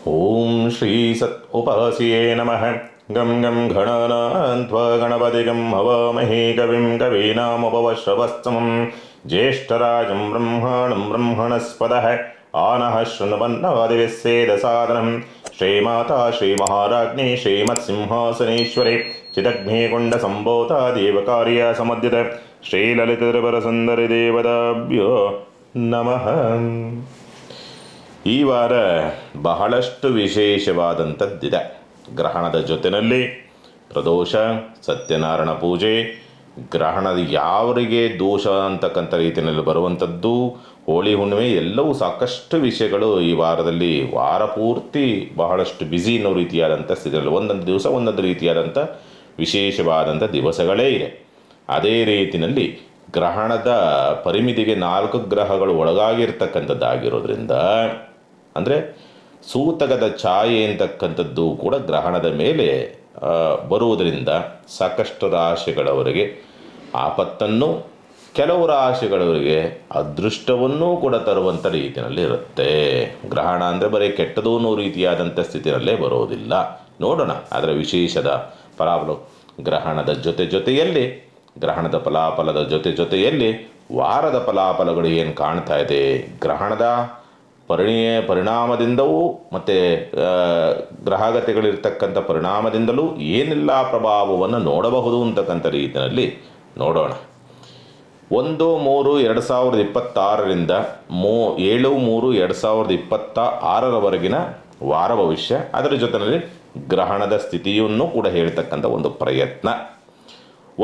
ಓಂ ಶ್ರೀ ಸತ್ ಉಪಾಸ್ಯೇ ನಮಃ. ಗಂ ಗಂ ಗಣನಾನ್ತ್ವ ಗಣಪತಿಗಂ ಹವಾಮಹೇ ಕವಿಂ ಕವೀನಾಮುಪವಶ್ರವಸ್ತಮಂ ಜ್ಯೇಷ್ಠರಾಜಂ ಬ್ರಹ್ಮಾಣಂ ಬ್ರಹ್ಮಣಸ್ಪದಃ ಆನಃ ಶೃಣ್ವನ್ನವಾದಿವಿಸ್ಸೇದಸಾದನಂ. ಶ್ರೀಮಾತಾ ಶ್ರೀಮಹಾರಾಜ್ಞಿ ಶ್ರೀಮತ್ಸಿಂಹಾಸನೇಶ್ವರಿ ಚಿದಗ್ನೇಕೊಂಡ ಸಂಭೂತಾ ದೇವಕಾರ್ಯ ಸಮದ್ಯತ ಶ್ರೀಲಲಿತೃಪರಸುಂದರಿ ದೇವತಾಭ್ಯೋ ನಮಃ. ಈ ವಾರ ಬಹಳಷ್ಟು ವಿಶೇಷವಾದಂಥದ್ದಿದೆ. ಗ್ರಹಣದ ಜೊತೆಯಲ್ಲಿ ಪ್ರದೋಷ, ಸತ್ಯನಾರಾಯಣ ಪೂಜೆ, ಗ್ರಹಣದ ಯಾವರಿಗೆ ದೋಷ ಅಂತಕ್ಕಂಥ ರೀತಿಯಲ್ಲಿ ಬರುವಂಥದ್ದು, ಹೋಳಿ ಹುಣ್ಣಿಮೆ, ಎಲ್ಲವೂ ಸಾಕಷ್ಟು ವಿಷಯಗಳು ಈ ವಾರದಲ್ಲಿ ವಾರ ಪೂರ್ತಿ ಬಹಳಷ್ಟು ಬ್ಯುಸಿ ಅನ್ನೋ ರೀತಿಯಾದಂಥ ಸ್ಥಿತಿಯಲ್ಲಿ ಒಂದೊಂದು ದಿವಸ ಒಂದೊಂದು ರೀತಿಯಾದಂಥ ವಿಶೇಷವಾದಂಥ ದಿವಸಗಳೇ ಇದೆ. ಅದೇ ರೀತಿಯಲ್ಲಿ ಗ್ರಹಣದ ಪರಿಮಿತಿಗೆ 4 ಗ್ರಹಗಳು ಒಳಗಾಗಿರ್ತಕ್ಕಂಥದ್ದಾಗಿರೋದ್ರಿಂದ, ಅಂದರೆ ಸೂತಕದ ಛಾಯೆ ಅಂತಕ್ಕಂಥದ್ದು ಕೂಡ ಗ್ರಹಣದ ಮೇಲೆ ಬರುವುದರಿಂದ ಸಾಕಷ್ಟು ರಾಶಿಗಳವರಿಗೆ ಆಪತ್ತನ್ನು, ಕೆಲವು ರಾಶಿಗಳವರಿಗೆ ಅದೃಷ್ಟವನ್ನೂ ಕೂಡ ತರುವಂಥ ರೀತಿಯಲ್ಲಿ ಇರುತ್ತೆ. ಗ್ರಹಣ ಅಂದರೆ ಬರೀ ಕೆಟ್ಟದೂ ಅನ್ನೋ ರೀತಿಯಾದಂಥ ಸ್ಥಿತಿಯಲ್ಲೇ ಬರೋದಿಲ್ಲ. ನೋಡೋಣ ಅದರ ವಿಶೇಷದ ಫಲಾಫಲ. ಗ್ರಹಣದ ಜೊತೆಯಲ್ಲಿ ಗ್ರಹಣದ ಫಲಾಫಲದ ಜೊತೆಯಲ್ಲಿ ವಾರದ ಫಲಾಫಲಗಳು ಏನು ಕಾಣ್ತಾ ಇದೆ, ಗ್ರಹಣದ ಪರಿಣಾಮದಿಂದವೂ ಮತ್ತು ಗ್ರಹಗತಿಗಳಿರ್ತಕ್ಕಂಥ ಪರಿಣಾಮದಿಂದಲೂ ಏನೆಲ್ಲ ಪ್ರಭಾವವನ್ನು ನೋಡಬಹುದು ಅಂತಕ್ಕಂಥ ರೀತಿಯಲ್ಲಿ ನೋಡೋಣ. 1-3-2026ರಿಂದ 7-3-2026 ವಾರ ಭವಿಷ್ಯ, ಅದರ ಜೊತೆಯಲ್ಲಿ ಗ್ರಹಣದ ಸ್ಥಿತಿಯನ್ನು ಕೂಡ ಹೇಳ್ತಕ್ಕಂಥ ಒಂದು ಪ್ರಯತ್ನ.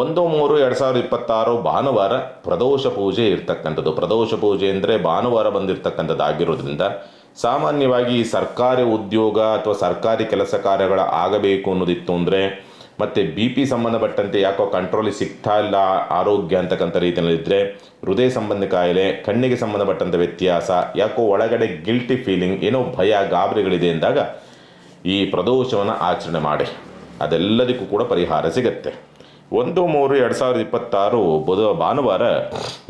1-3-2026 ಭಾನುವಾರ ಪ್ರದೋಷ ಪೂಜೆ ಇರ್ತಕ್ಕಂಥದ್ದು. ಪ್ರದೋಷ ಪೂಜೆ ಅಂದರೆ ಭಾನುವಾರ ಬಂದಿರತಕ್ಕಂಥದ್ದಾಗಿರೋದ್ರಿಂದ ಸಾಮಾನ್ಯವಾಗಿ ಸರ್ಕಾರಿ ಉದ್ಯೋಗ ಅಥವಾ ಸರ್ಕಾರಿ ಕೆಲಸ ಕಾರ್ಯಗಳ ಆಗಬೇಕು ಅನ್ನೋದಿತ್ತು ಅಂದರೆ, ಮತ್ತು BP ಸಂಬಂಧಪಟ್ಟಂತೆ ಯಾಕೋ ಕಂಟ್ರೋಲಿಗೆ ಸಿಗ್ತಾ ಇಲ್ಲ ಆರೋಗ್ಯ ಅಂತಕ್ಕಂಥ ರೀತಿಯಲ್ಲಿದ್ದರೆ, ಹೃದಯ ಸಂಬಂಧಿ ಕಾಯಿಲೆ, ಕಣ್ಣಿಗೆ ಸಂಬಂಧಪಟ್ಟಂಥ ವ್ಯತ್ಯಾಸ, ಯಾಕೋ ಒಳಗಡೆ ಗಿಲ್ಟಿ ಫೀಲಿಂಗ್, ಏನೋ ಭಯ ಗಾಬರಿಗಳಿದೆ ಅಂದಾಗ ಈ ಪ್ರದೋಷವನ್ನು ಆಚರಣೆ ಮಾಡಿ, ಅದೆಲ್ಲದಕ್ಕೂ ಕೂಡ ಪರಿಹಾರ ಸಿಗುತ್ತೆ. 1-3-2026 ಭಾನುವಾರ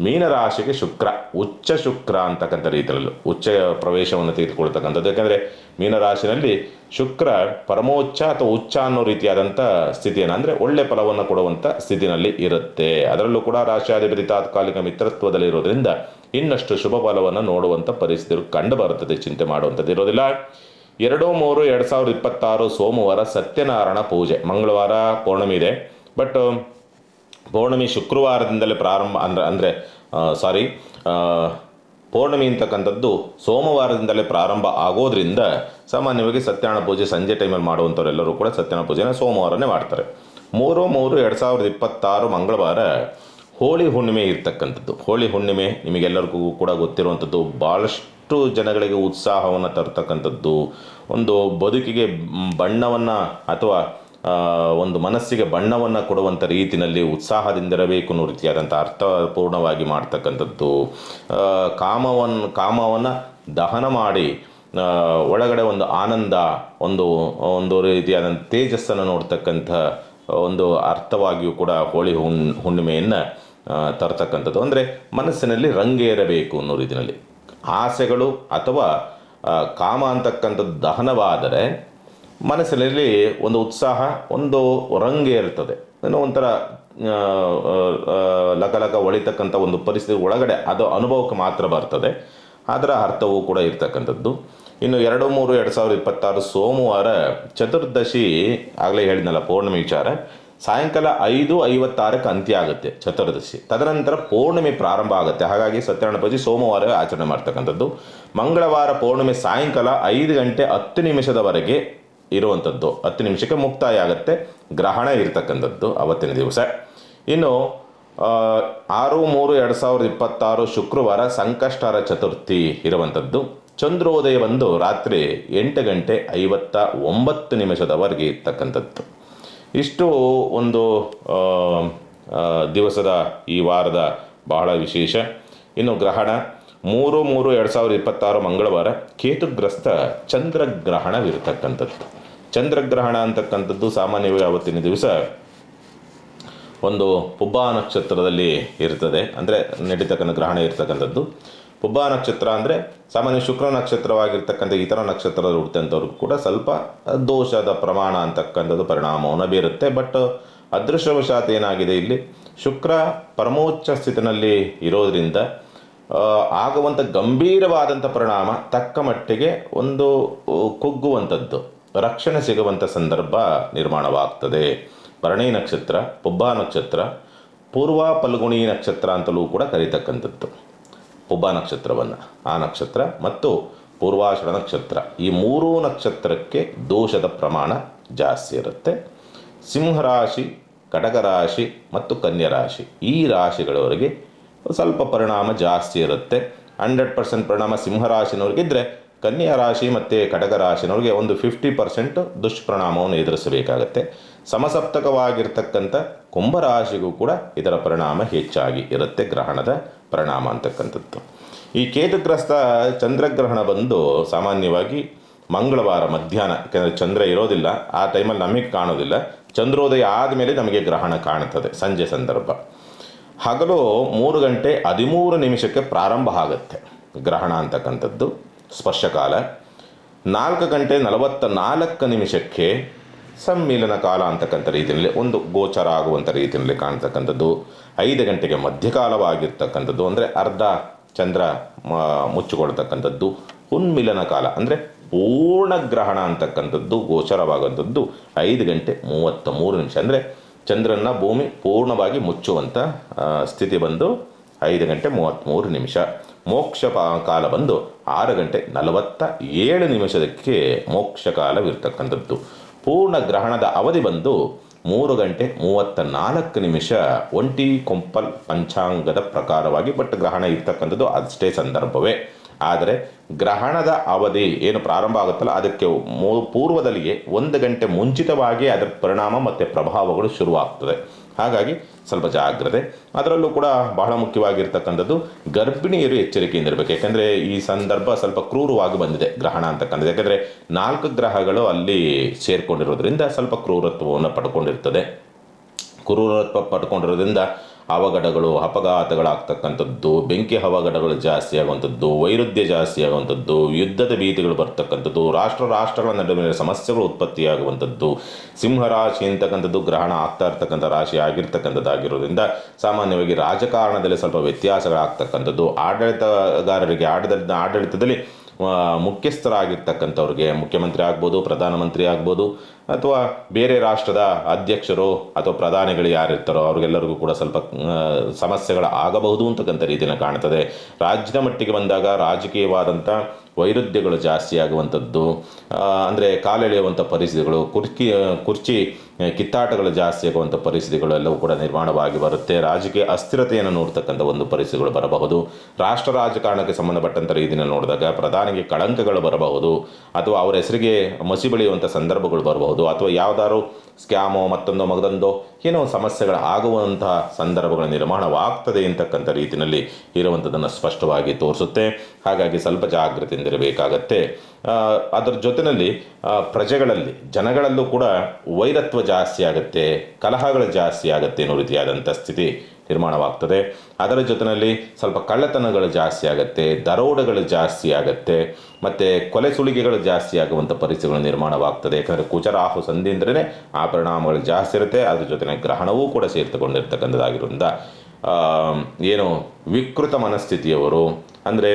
ಮೀನರಾಶಿಗೆ ಶುಕ್ರ, ಉಚ್ಚ ಶುಕ್ರ ಅಂತಕ್ಕಂಥ ರೀತಿಯಲ್ಲಿ ಉಚ್ಚ ಪ್ರವೇಶವನ್ನು ತೆಗೆದುಕೊಳ್ತಕ್ಕಂಥದ್ದು. ಯಾಕಂದರೆ ಮೀನರಾಶಿನಲ್ಲಿ ಶುಕ್ರ ಪರಮೋಚ್ಚ ಅಥವಾ ಉಚ್ಚ ಅನ್ನೋ ರೀತಿಯಾದಂಥ ಸ್ಥಿತಿಯನ್ನು, ಅಂದರೆ ಒಳ್ಳೆ ಫಲವನ್ನು ಕೊಡುವಂಥ ಸ್ಥಿತಿನಲ್ಲಿ ಇರುತ್ತೆ. ಅದರಲ್ಲೂ ಕೂಡ ರಾಶಿಯಾಧಿಪತಿ ತಾತ್ಕಾಲಿಕ ಮಿತ್ರತ್ವದಲ್ಲಿರೋದ್ರಿಂದ ಇನ್ನಷ್ಟು ಶುಭ ಫಲವನ್ನು ನೋಡುವಂಥ ಪರಿಸ್ಥಿತಿ ಕಂಡು ಬರುತ್ತದೆ. ಚಿಂತೆ ಮಾಡುವಂಥದ್ದು ಇರೋದಿಲ್ಲ. 2-3-2026 ಸೋಮವಾರ ಸತ್ಯನಾರಾಯಣ ಪೂಜೆ. ಮಂಗಳವಾರ ಪೌರ್ಣಮಿ ಇದೆ, ಬಟ್ ಪೌರ್ಣಮಿ ಶುಕ್ರವಾರದಿಂದಲೇ ಪ್ರಾರಂಭ ಪೌರ್ಣಮಿ ಅಂತಕ್ಕಂಥದ್ದು ಸೋಮವಾರದಿಂದಲೇ ಪ್ರಾರಂಭ ಆಗೋದ್ರಿಂದ ಸಾಮಾನ್ಯವಾಗಿ ಸತ್ಯನಾರಾಯಣ ಪೂಜೆ ಸಂಜೆ ಟೈಮಲ್ಲಿ ಮಾಡುವಂಥವರೆಲ್ಲರೂ ಕೂಡ ಸತ್ಯನಾರಾಯಣ ಪೂಜೆನ ಸೋಮವಾರನೇ ಮಾಡ್ತಾರೆ. 3-3-2026 ಮಂಗಳವಾರ ಹೋಳಿ ಹುಣ್ಣಿಮೆ ಇರ್ತಕ್ಕಂಥದ್ದು. ಹೋಳಿ ಹುಣ್ಣಿಮೆ ನಿಮಗೆಲ್ಲರಿಗೂ ಕೂಡ ಗೊತ್ತಿರುವಂಥದ್ದು, ಭಾಳಷ್ಟು ಜನಗಳಿಗೆ ಉತ್ಸಾಹವನ್ನು ತರ್ತಕ್ಕಂಥದ್ದು, ಒಂದು ಬದುಕಿಗೆ ಬಣ್ಣವನ್ನು ಅಥವಾ ಒಂದು ಮನಸ್ಸಿಗೆ ಬಣ್ಣವನ್ನು ಕೊಡುವಂಥ ರೀತಿಯಲ್ಲಿ ಉತ್ಸಾಹದಿಂದಿರಬೇಕು ಅನ್ನೋ ರೀತಿಯಾದಂಥ ಅರ್ಥಪೂರ್ಣವಾಗಿ ಮಾಡ್ತಕ್ಕಂಥದ್ದು. ಕಾಮವನ್ನು ದಹನ ಮಾಡಿ ಒಳಗಡೆ ಒಂದು ಆನಂದ, ಒಂದು ರೀತಿಯಾದಂಥ ತೇಜಸ್ಸನ್ನು ನೋಡ್ತಕ್ಕಂಥ ಒಂದು ಅರ್ಥವಾಗಿಯೂ ಕೂಡ ಹೋಳಿ ಹುಣ್ಣಿಮೆಯನ್ನು ತರ್ತಕ್ಕಂಥದ್ದು. ಅಂದರೆ ಮನಸ್ಸಿನಲ್ಲಿ ರಂಗೇರಬೇಕು ಅನ್ನೋ ರೀತಿಯಲ್ಲಿ ಆಸೆಗಳು ಅಥವಾ ಕಾಮ ಅಂತಕ್ಕಂಥದ್ದು ದಹನವಾದರೆ ಮನಸ್ಸಿನಲ್ಲಿ ಒಂದು ಉತ್ಸಾಹ, ಒಂದು ರಂಗೇರ್ತದೆ, ಏನೋ ಒಂಥರ ಲಕಲಕ ಹೊಳಿತಕ್ಕಂಥ ಒಂದು ಪರಿಸ್ಥಿತಿ ಒಳಗಡೆ ಅದು ಅನುಭವಕ್ಕೆ ಮಾತ್ರ ಬರ್ತದೆ. ಅದರ ಅರ್ಥವೂ ಕೂಡ ಇರ್ತಕ್ಕಂಥದ್ದು. ಇನ್ನು 2-3-2026 ಸೋಮವಾರ ಚತುರ್ದಶಿ, ಆಗಲೇ ಹೇಳಿದ್ನಲ್ಲ ಪೌರ್ಣಮಿ ವಿಚಾರ, ಸಾಯಂಕಾಲ 5:56 ಅಂತ್ಯ ಆಗುತ್ತೆ ಚತುರ್ದಶಿ. ತದನಂತರ ಪೌರ್ಣಿಮೆ ಪ್ರಾರಂಭ ಆಗುತ್ತೆ. ಹಾಗಾಗಿ ಸತ್ಯನಾರಾಯಣ ಪೂಜೆ ಸೋಮವಾರ ಆಚರಣೆ ಮಾಡ್ತಕ್ಕಂಥದ್ದು. ಮಂಗಳವಾರ ಪೌರ್ಣಿಮೆ ಸಾಯಂಕಾಲ 5:10 ಇರುವಂಥದ್ದು, 10 ನಿಮಿಷಕ್ಕೆ ಮುಕ್ತಾಯ ಆಗುತ್ತೆ. ಗ್ರಹಣ ಇರ್ತಕ್ಕಂಥದ್ದು ಅವತ್ತಿನ ದಿವಸ. ಇನ್ನು 6-3-2026 ಶುಕ್ರವಾರ ಸಂಕಷ್ಟಹರ ಚತುರ್ಥಿ ಇರುವಂಥದ್ದು. ಚಂದ್ರೋದಯ ಬಂದು ರಾತ್ರಿ 8:59 ಇರ್ತಕ್ಕಂಥದ್ದು. ಇಷ್ಟು ಒಂದು ದಿವಸದ ಈ ವಾರದ ಬಹಳ ವಿಶೇಷ. ಇನ್ನು ಗ್ರಹಣ 3-3-2026 ಮಂಗಳವಾರ ಕೇತುಗ್ರಸ್ತ ಚಂದ್ರಗ್ರಹಣವಿರ್ತಕ್ಕಂಥದ್ದು. ಚಂದ್ರಗ್ರಹಣ ಅಂತಕ್ಕಂಥದ್ದು ಸಾಮಾನ್ಯವಾಗಿ ಆವತ್ತಿನ ದಿವಸ ಒಂದು ಪುಬ್ಬ ನಕ್ಷತ್ರದಲ್ಲಿ ಇರ್ತದೆ, ಅಂದರೆ ನಡೀತಕ್ಕಂಥ ಗ್ರಹಣ ಇರ್ತಕ್ಕಂಥದ್ದು. ಪುಬ್ಬ ನಕ್ಷತ್ರ ಅಂದರೆ ಸಾಮಾನ್ಯ ಶುಕ್ರ ನಕ್ಷತ್ರವಾಗಿರ್ತಕ್ಕಂಥ ಇತರ ನಕ್ಷತ್ರದಲ್ಲಿ ಹುಟ್ಟಿದಂಥವ್ರಿಗೂ ಕೂಡ ಸ್ವಲ್ಪ ದೋಷದ ಪ್ರಮಾಣ ಅಂತಕ್ಕಂಥದ್ದು ಪರಿಣಾಮವನ್ನು ಬೀರುತ್ತೆ. ಬಟ್ ಅದೃಷ್ಟವಶಾತ್ ಏನಾಗಿದೆ, ಇಲ್ಲಿ ಶುಕ್ರ ಪರಮೋಚ್ಚ ಸ್ಥಿತಿನಲ್ಲಿ ಇರೋದರಿಂದ ಆಗುವಂಥ ಗಂಭೀರವಾದಂಥ ಪರಿಣಾಮ ತಕ್ಕ ಮಟ್ಟಿಗೆ ಒಂದು ಕುಗ್ಗುವಂಥದ್ದು, ರಕ್ಷಣೆ ಸಿಗುವಂಥ ಸಂದರ್ಭ ನಿರ್ಮಾಣವಾಗ್ತದೆ. ಭರಣಿ ನಕ್ಷತ್ರ, ಪುಬ್ಬ ನಕ್ಷತ್ರ, ಪೂರ್ವ ಫಲ್ಗುಣಿ ನಕ್ಷತ್ರ ಅಂತಲೂ ಕೂಡ ಕರೀತಕ್ಕಂಥದ್ದು ಪುಬ್ಬ ನಕ್ಷತ್ರವನ್ನು. ಆ ನಕ್ಷತ್ರ ಮತ್ತು ಪೂರ್ವಾಷಾಢ ನಕ್ಷತ್ರ, ಈ ಮೂರೂ ನಕ್ಷತ್ರಕ್ಕೆ ದೋಷದ ಪ್ರಮಾಣ ಜಾಸ್ತಿ ಇರುತ್ತೆ. ಸಿಂಹರಾಶಿ, ಕಟಕರಾಶಿ ಮತ್ತು ಕನ್ಯಾ ರಾಶಿ, ಈ ರಾಶಿಗಳವರೆಗೆ ಸ್ವಲ್ಪ ಪರಿಣಾಮ ಜಾಸ್ತಿ ಇರುತ್ತೆ. 100% ಪರಿಣಾಮ ಸಿಂಹರಾಶಿನವ್ರಿಗಿದ್ದರೆ ಕನ್ಯಾ ರಾಶಿ ಮತ್ತು ಕಟಕ ರಾಶಿನವ್ರಿಗೆ ಒಂದು 50% ದುಷ್ಪರಿಣಾಮವನ್ನು ಎದುರಿಸಬೇಕಾಗತ್ತೆ. ಸಮಸಪ್ತಕವಾಗಿರ್ತಕ್ಕಂಥ ಕುಂಭರಾಶಿಗೂ ಕೂಡ ಇದರ ಪರಿಣಾಮ ಹೆಚ್ಚಾಗಿ ಇರುತ್ತೆ, ಗ್ರಹಣದ ಪರಿಣಾಮ ಅಂತಕ್ಕಂಥದ್ದು. ಈ ಕೇತುಗ್ರಸ್ತ ಚಂದ್ರಗ್ರಹಣ ಬಂದು ಸಾಮಾನ್ಯವಾಗಿ ಮಂಗಳವಾರ ಮಧ್ಯಾಹ್ನ, ಯಾಕೆಂದರೆ ಚಂದ್ರ ಇರೋದಿಲ್ಲ ಆ ಟೈಮಲ್ಲಿ ನಮಗೆ ಕಾಣೋದಿಲ್ಲ, ಚಂದ್ರೋದಯ ಆದಮೇಲೆ ನಮಗೆ ಗ್ರಹಣ ಕಾಣುತ್ತದೆ ಸಂಜೆ ಸಂದರ್ಭ. ಹಗಲು 3 ಗಂಟೆ 13 ನಿಮಿಷಕ್ಕೆ ಪ್ರಾರಂಭ ಆಗುತ್ತೆ ಗ್ರಹಣ ಅಂತಕ್ಕಂಥದ್ದು ಸ್ಪರ್ಶಕಾಲ. 4 ಗಂಟೆ 44 ನಿಮಿಷಕ್ಕೆ ಸಮ್ಮಿಲನ ಕಾಲ ಅಂತಕ್ಕಂಥ ರೀತಿಯಲ್ಲಿ ಒಂದು ಗೋಚರ ಆಗುವಂಥ ರೀತಿಯಲ್ಲಿ ಕಾಣ್ತಕ್ಕಂಥದ್ದು. 5 ಗಂಟೆಗೆ ಮಧ್ಯಕಾಲವಾಗಿರ್ತಕ್ಕಂಥದ್ದು, ಅಂದರೆ ಅರ್ಧ ಚಂದ್ರ ಮುಚ್ಚಿಕೊಳ್ತಕ್ಕಂಥದ್ದು. ಉನ್ಮಿಲನ ಕಾಲ ಅಂದರೆ ಪೂರ್ಣ ಗ್ರಹಣ ಅಂತಕ್ಕಂಥದ್ದು ಗೋಚರವಾಗುವಂಥದ್ದು 5 ಗಂಟೆ 33 ನಿಮಿಷ, ಅಂದರೆ ಚಂದ್ರನ ಭೂಮಿ ಪೂರ್ಣವಾಗಿ ಮುಚ್ಚುವಂಥ ಸ್ಥಿತಿ ಬಂದು 5 ಗಂಟೆ 33 ನಿಮಿಷ. ಮೋಕ್ಷ ಕಾಲ ಬಂದು 6 ಗಂಟೆ 47 ನಿಮಿಷಕ್ಕೆ ಮೋಕ್ಷ ಕಾಲವಿರ್ತಕ್ಕಂಥದ್ದು. ಪೂರ್ಣ ಗ್ರಹಣದ ಅವಧಿ ಬಂದು 3 ಗಂಟೆ 34 ನಿಮಿಷ ಒಂಟಿ ಕೊಂಪಲ್ ಪಂಚಾಂಗದ ಪ್ರಕಾರವಾಗಿ. ಬಟ್ ಗ್ರಹಣ ಇರ್ತಕ್ಕಂಥದ್ದು ಅಷ್ಟೇ ಸಂದರ್ಭವೇ. ಆದರೆ ಗ್ರಹಣದ ಅವಧಿ ಏನು ಪ್ರಾರಂಭ ಆಗುತ್ತಲ್ಲ ಅದಕ್ಕೆ ಪೂರ್ವದಲ್ಲಿಯೇ 1 ಗಂಟೆ ಮುಂಚಿತವಾಗಿ ಅದರ ಪರಿಣಾಮ ಮತ್ತು ಪ್ರಭಾವಗಳು ಶುರುವಾಗ್ತದೆ. ಹಾಗಾಗಿ ಸ್ವಲ್ಪ ಜಾಗ್ರತೆ. ಅದರಲ್ಲೂ ಕೂಡ ಬಹಳ ಮುಖ್ಯವಾಗಿರ್ತಕ್ಕಂಥದ್ದು ಗರ್ಭಿಣಿಯರು ಎಚ್ಚರಿಕೆಯಿಂದ ಇರಬೇಕು. ಯಾಕೆಂದರೆ ಈ ಸಂದರ್ಭ ಸ್ವಲ್ಪ ಕ್ರೂರವಾಗಿ ಬಂದಿದೆ ಗ್ರಹಣ ಅಂತಕ್ಕಂಥದ್ದು. ಯಾಕೆಂದರೆ 4 ಗ್ರಹಗಳು ಅಲ್ಲಿ ಸೇರಿಕೊಂಡಿರೋದ್ರಿಂದ ಸ್ವಲ್ಪ ಕ್ರೂರತ್ವವನ್ನು ಪಡ್ಕೊಂಡಿರ್ತದೆ. ಕ್ರೂರತ್ವ ಪಡ್ಕೊಂಡಿರೋದ್ರಿಂದ ಅವಘಡಗಳು, ಅಪಘಾತಗಳಾಗ್ತಕ್ಕಂಥದ್ದು, ಬೆಂಕಿ ಅವಘಡಗಳು ಜಾಸ್ತಿ ಆಗುವಂಥದ್ದು, ವೈರುಧ್ಯ ಜಾಸ್ತಿ ಆಗುವಂಥದ್ದು, ಯುದ್ಧದ ಭೀತಿಗಳು ಬರ್ತಕ್ಕಂಥದ್ದು, ರಾಷ್ಟ್ರಗಳ ನಡುವಿನ ಸಮಸ್ಯೆಗಳು ಉತ್ಪತ್ತಿಯಾಗುವಂಥದ್ದು. ಸಿಂಹರಾಶಿ ಅಂತಕ್ಕಂಥದ್ದು ಗ್ರಹಣ ಆಗ್ತಾ ಇರ್ತಕ್ಕಂಥ ರಾಶಿ ಆಗಿರ್ತಕ್ಕಂಥದ್ದಾಗಿರೋದ್ರಿಂದ ಸಾಮಾನ್ಯವಾಗಿ ರಾಜಕಾರಣದಲ್ಲಿ ಸ್ವಲ್ಪ ವ್ಯತ್ಯಾಸಗಳಾಗ್ತಕ್ಕಂಥದ್ದು. ಆಡಳಿತಗಾರರಿಗೆ ಆಡಳಿತದಲ್ಲಿ ಮುಖ್ಯಸ್ಥರಾಗಿರ್ತಕ್ಕಂಥವ್ರಿಗೆ, ಮುಖ್ಯಮಂತ್ರಿ ಆಗ್ಬೋದು, ಪ್ರಧಾನಮಂತ್ರಿ ಆಗ್ಬೋದು, ಅಥವಾ ಬೇರೆ ರಾಷ್ಟ್ರದ ಅಧ್ಯಕ್ಷರು ಅಥವಾ ಪ್ರಧಾನಿಗಳು ಯಾರಿರ್ತಾರೋ ಅವ್ರಿಗೆಲ್ಲರಿಗೂ ಕೂಡ ಸ್ವಲ್ಪ ಸಮಸ್ಯೆಗಳು ಆಗಬಹುದು ಅಂತಕ್ಕಂಥ ರೀತಿಯನ್ನು ಕಾಣ್ತದೆ. ರಾಜ್ಯದ ಮಟ್ಟಿಗೆ ಬಂದಾಗ ರಾಜಕೀಯವಾದಂಥ ವೈರುಧ್ಯಗಳು ಜಾಸ್ತಿ ಆಗುವಂಥದ್ದು, ಅಂದರೆ ಕಾಲೆಳೆಯುವಂಥ ಪರಿಸ್ಥಿತಿಗಳು, ಕುರ್ಚಿ ಕಿತ್ತಾಟಗಳು ಜಾಸ್ತಿ ಆಗುವಂಥ ಪರಿಸ್ಥಿತಿಗಳು ಎಲ್ಲವೂ ಕೂಡ ನಿರ್ಮಾಣವಾಗಿ ಬರುತ್ತೆ. ರಾಜಕೀಯ ಅಸ್ಥಿರತೆಯನ್ನು ನೋಡ್ತಕ್ಕಂಥ ಒಂದು ಪರಿಸ್ಥಿತಿಗಳು ಬರಬಹುದು. ರಾಷ್ಟ್ರ ರಾಜಕಾರಣಕ್ಕೆ ಸಂಬಂಧಪಟ್ಟಂಥ ರೀತಿಯಲ್ಲಿ ನೋಡಿದಾಗ ಪ್ರಧಾನಿಗೆ ಕಳಂಕಗಳು ಬರಬಹುದು, ಅಥವಾ ಅವರ ಹೆಸರಿಗೆ ಮಸಿ ಬೆಳೆಯುವಂಥ ಸಂದರ್ಭಗಳು ಬರಬಹುದು, ಅಥವಾ ಯಾವುದಾದ್ರು ಸ್ಕ್ಯಾಮೋ ಮತ್ತೊಂದೋ ಮಗದೊಂದೋ ಏನೋ ಸಮಸ್ಯೆಗಳು ಆಗುವಂತಹ ಸಂದರ್ಭಗಳ ನಿರ್ಮಾಣವಾಗ್ತದೆ ಅಂತಕ್ಕಂಥ ರೀತಿಯಲ್ಲಿ ಇರುವಂಥದ್ದನ್ನು ಸ್ಪಷ್ಟವಾಗಿ ತೋರಿಸುತ್ತೆ. ಹಾಗಾಗಿ ಸ್ವಲ್ಪ ಜಾಗೃತಿಯಿಂದ ಇರಬೇಕಾಗತ್ತೆ. ಅದರ ಜೊತೆಯಲ್ಲಿ ಪ್ರಜೆಗಳಲ್ಲಿ, ಜನಗಳಲ್ಲೂ ಕೂಡ ವೈರತ್ವ ಜಾಸ್ತಿ ಆಗುತ್ತೆ, ಕಲಹಗಳು ಜಾಸ್ತಿ ಆಗುತ್ತೆ ಅನ್ನೋ ರೀತಿಯಾದಂಥ ಸ್ಥಿತಿ ನಿರ್ಮಾಣವಾಗ್ತದೆ. ಅದರ ಜೊತೆಯಲ್ಲಿ ಸ್ವಲ್ಪ ಕಳ್ಳತನಗಳು ಜಾಸ್ತಿ ಆಗುತ್ತೆ, ದರೋಡೆಗಳು ಜಾಸ್ತಿ ಆಗುತ್ತೆ, ಮತ್ತು ಕೊಲೆ ಸುಲಿಗೆಗಳು ಜಾಸ್ತಿ ಆಗುವಂಥ ಪರಿಸ್ಥಿತಿಗಳು ನಿರ್ಮಾಣವಾಗ್ತದೆ. ಯಾಕಂದರೆ ಕುಜರಾಹು ಸಂಧಿ ಅಂದ್ರೇ ಆ ಪರಿಣಾಮಗಳು ಜಾಸ್ತಿ ಇರುತ್ತೆ. ಅದ್ರ ಜೊತೆ ಗ್ರಹಣವೂ ಕೂಡ ಸೇರಿತುಕೊಂಡಿರ್ತಕ್ಕಂಥದ್ದಾಗಿರೋದ್ರಿಂದ ಏನು ವಿಕೃತ ಮನಸ್ಥಿತಿಯವರು, ಅಂದರೆ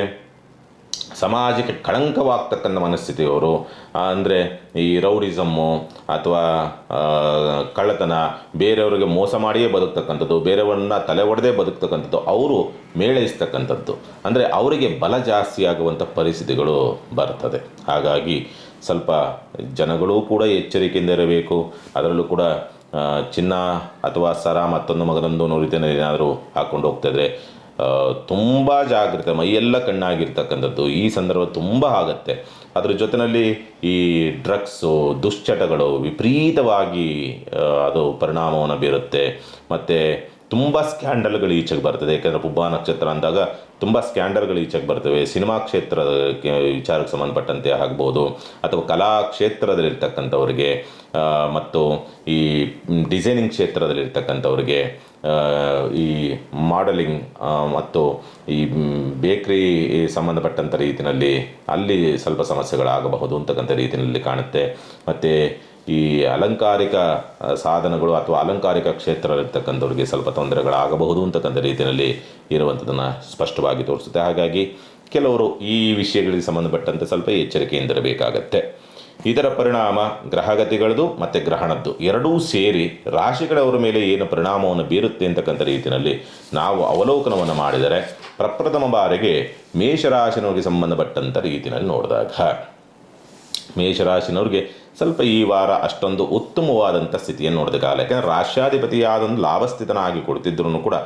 ಸಮಾಜಕ್ಕೆ ಕಳಂಕವಾಗ್ತಕ್ಕಂಥ ಮನಸ್ಥಿತಿಯವರು, ಅಂದರೆ ಈ ರೌಡಿಸಮ್ಮು ಅಥವಾ ಕಳ್ಳತನ, ಬೇರೆಯವರಿಗೆ ಮೋಸ ಮಾಡಿಯೇ ಬದುಕ್ತಕ್ಕಂಥದ್ದು, ಬೇರೆಯವ್ರನ್ನ ತಲೆ ಒಡೆದೇ ಬದುಕ್ತಕ್ಕಂಥದ್ದು, ಅವರು ಮೇಳೈಸ್ತಕ್ಕಂಥದ್ದು, ಅಂದರೆ ಅವರಿಗೆ ಬಲ ಜಾಸ್ತಿ ಆಗುವಂಥ ಪರಿಸ್ಥಿತಿಗಳು ಬರ್ತದೆ. ಹಾಗಾಗಿ ಸ್ವಲ್ಪ ಜನಗಳೂ ಕೂಡ ಎಚ್ಚರಿಕೆಯಿಂದ ಇರಬೇಕು. ಅದರಲ್ಲೂ ಕೂಡ ಚಿನ್ನ ಅಥವಾ ಸರ ಮತ್ತೊಂದು ಮಗದೊಂದು ರೀತಿಯಲ್ಲಿ ಏನಾದರೂ ಹಾಕ್ಕೊಂಡು ಹೋಗ್ತಾಯಿದ್ರೆ ತುಂಬ ಜಾಗ್ರತೆ, ಮೈಯೆಲ್ಲ ಕಣ್ಣಾಗಿರ್ತಕ್ಕಂಥದ್ದು ಈ ಸಂದರ್ಭ ತುಂಬ ಆಗುತ್ತೆ. ಅದರ ಜೊತೆಯಲ್ಲಿ ಈ ಡ್ರಗ್ಸು, ದುಶ್ಚಟಗಳು ವಿಪರೀತವಾಗಿ ಅದು ಪರಿಣಾಮವನ್ನು ಬೀರುತ್ತೆ. ಮತ್ತು ತುಂಬ ಸ್ಕ್ಯಾಂಡಲ್ಗಳು ಈಚೆಗೆ ಬರ್ತದೆ. ಯಾಕೆಂದರೆ ಪುಬ್ಬ ನಕ್ಷತ್ರ ಅಂದಾಗ ತುಂಬ ಸ್ಕ್ಯಾಂಡಲ್ಗಳು ಈಚೆಗೆ ಬರ್ತವೆ. ಸಿನಿಮಾ ಕ್ಷೇತ್ರದ ವಿಚಾರಕ್ಕೆ ಸಂಬಂಧಪಟ್ಟಂತೆ ಆಗ್ಬೋದು, ಅಥವಾ ಕಲಾ ಕ್ಷೇತ್ರದಲ್ಲಿರ್ತಕ್ಕಂಥವ್ರಿಗೆ ಮತ್ತು ಈ ಡಿಸೈನಿಂಗ್ ಕ್ಷೇತ್ರದಲ್ಲಿರ್ತಕ್ಕಂಥವ್ರಿಗೆ ಈ ಮಾಡೆಲಿಂಗ್ ಮತ್ತು ಈ ಬೇಕ್ರಿ ಸಂಬಂಧಪಟ್ಟಂಥ ರೀತಿಯಲ್ಲಿ ಅಲ್ಲಿ ಸ್ವಲ್ಪ ಸಮಸ್ಯೆಗಳಾಗಬಹುದು ಅಂತಕ್ಕಂಥ ರೀತಿಯಲ್ಲಿ ಕಾಣುತ್ತೆ. ಮತ್ತು ಈ ಅಲಂಕಾರಿಕ ಸಾಧನಗಳು ಅಥವಾ ಅಲಂಕಾರಿಕ ಕ್ಷೇತ್ರದಲ್ಲಿರ್ತಕ್ಕಂಥವ್ರಿಗೆ ಸ್ವಲ್ಪ ತೊಂದರೆಗಳಾಗಬಹುದು ಅಂತಕ್ಕಂಥ ರೀತಿಯಲ್ಲಿ ಇರುವಂಥದ್ದನ್ನು ಸ್ಪಷ್ಟವಾಗಿ ತೋರಿಸುತ್ತೆ. ಹಾಗಾಗಿ ಕೆಲವರು ಈ ವಿಷಯಗಳಿಗೆ ಸಂಬಂಧಪಟ್ಟಂತೆ ಸ್ವಲ್ಪ ಎಚ್ಚರಿಕೆಯಿಂದಿರಬೇಕಾಗತ್ತೆ. ಇದರ ಪರಿಣಾಮ ಗ್ರಹಗತಿಗಳದು ಮತ್ತು ಗ್ರಹಣದ್ದು ಎರಡೂ ಸೇರಿ ರಾಶಿಗಳವರ ಮೇಲೆ ಏನು ಪರಿಣಾಮವನ್ನು ಬೀರುತ್ತೆ ಅಂತಕ್ಕಂಥ ರೀತಿಯಲ್ಲಿ ನಾವು ಅವಲೋಕನವನ್ನು ಮಾಡಿದರೆ ಪ್ರಪ್ರಥಮ ಬಾರಿಗೆ ಮೇಷರಾಶಿನವರಿಗೆ ಸಂಬಂಧಪಟ್ಟಂಥ ರೀತಿಯಲ್ಲಿ ನೋಡಿದಾಗ ಮೇಷರಾಶಿನವ್ರಿಗೆ ಸ್ವಲ್ಪ ಈ ವಾರ ಅಷ್ಟೊಂದು ಉತ್ತಮವಾದಂಥ ಸ್ಥಿತಿಯನ್ನು ನೋಡೋದಕ್ಕಾಗಲ್ಲ. ಯಾಕೆಂದರೆ ರಾಷ್ಟ್ರಾಧಿಪತಿಯಾದೊಂದು ಲಾಭಸ್ಥಿತನಾಗಿ ಕೊಡ್ತಿದ್ರೂ ಕೂಡ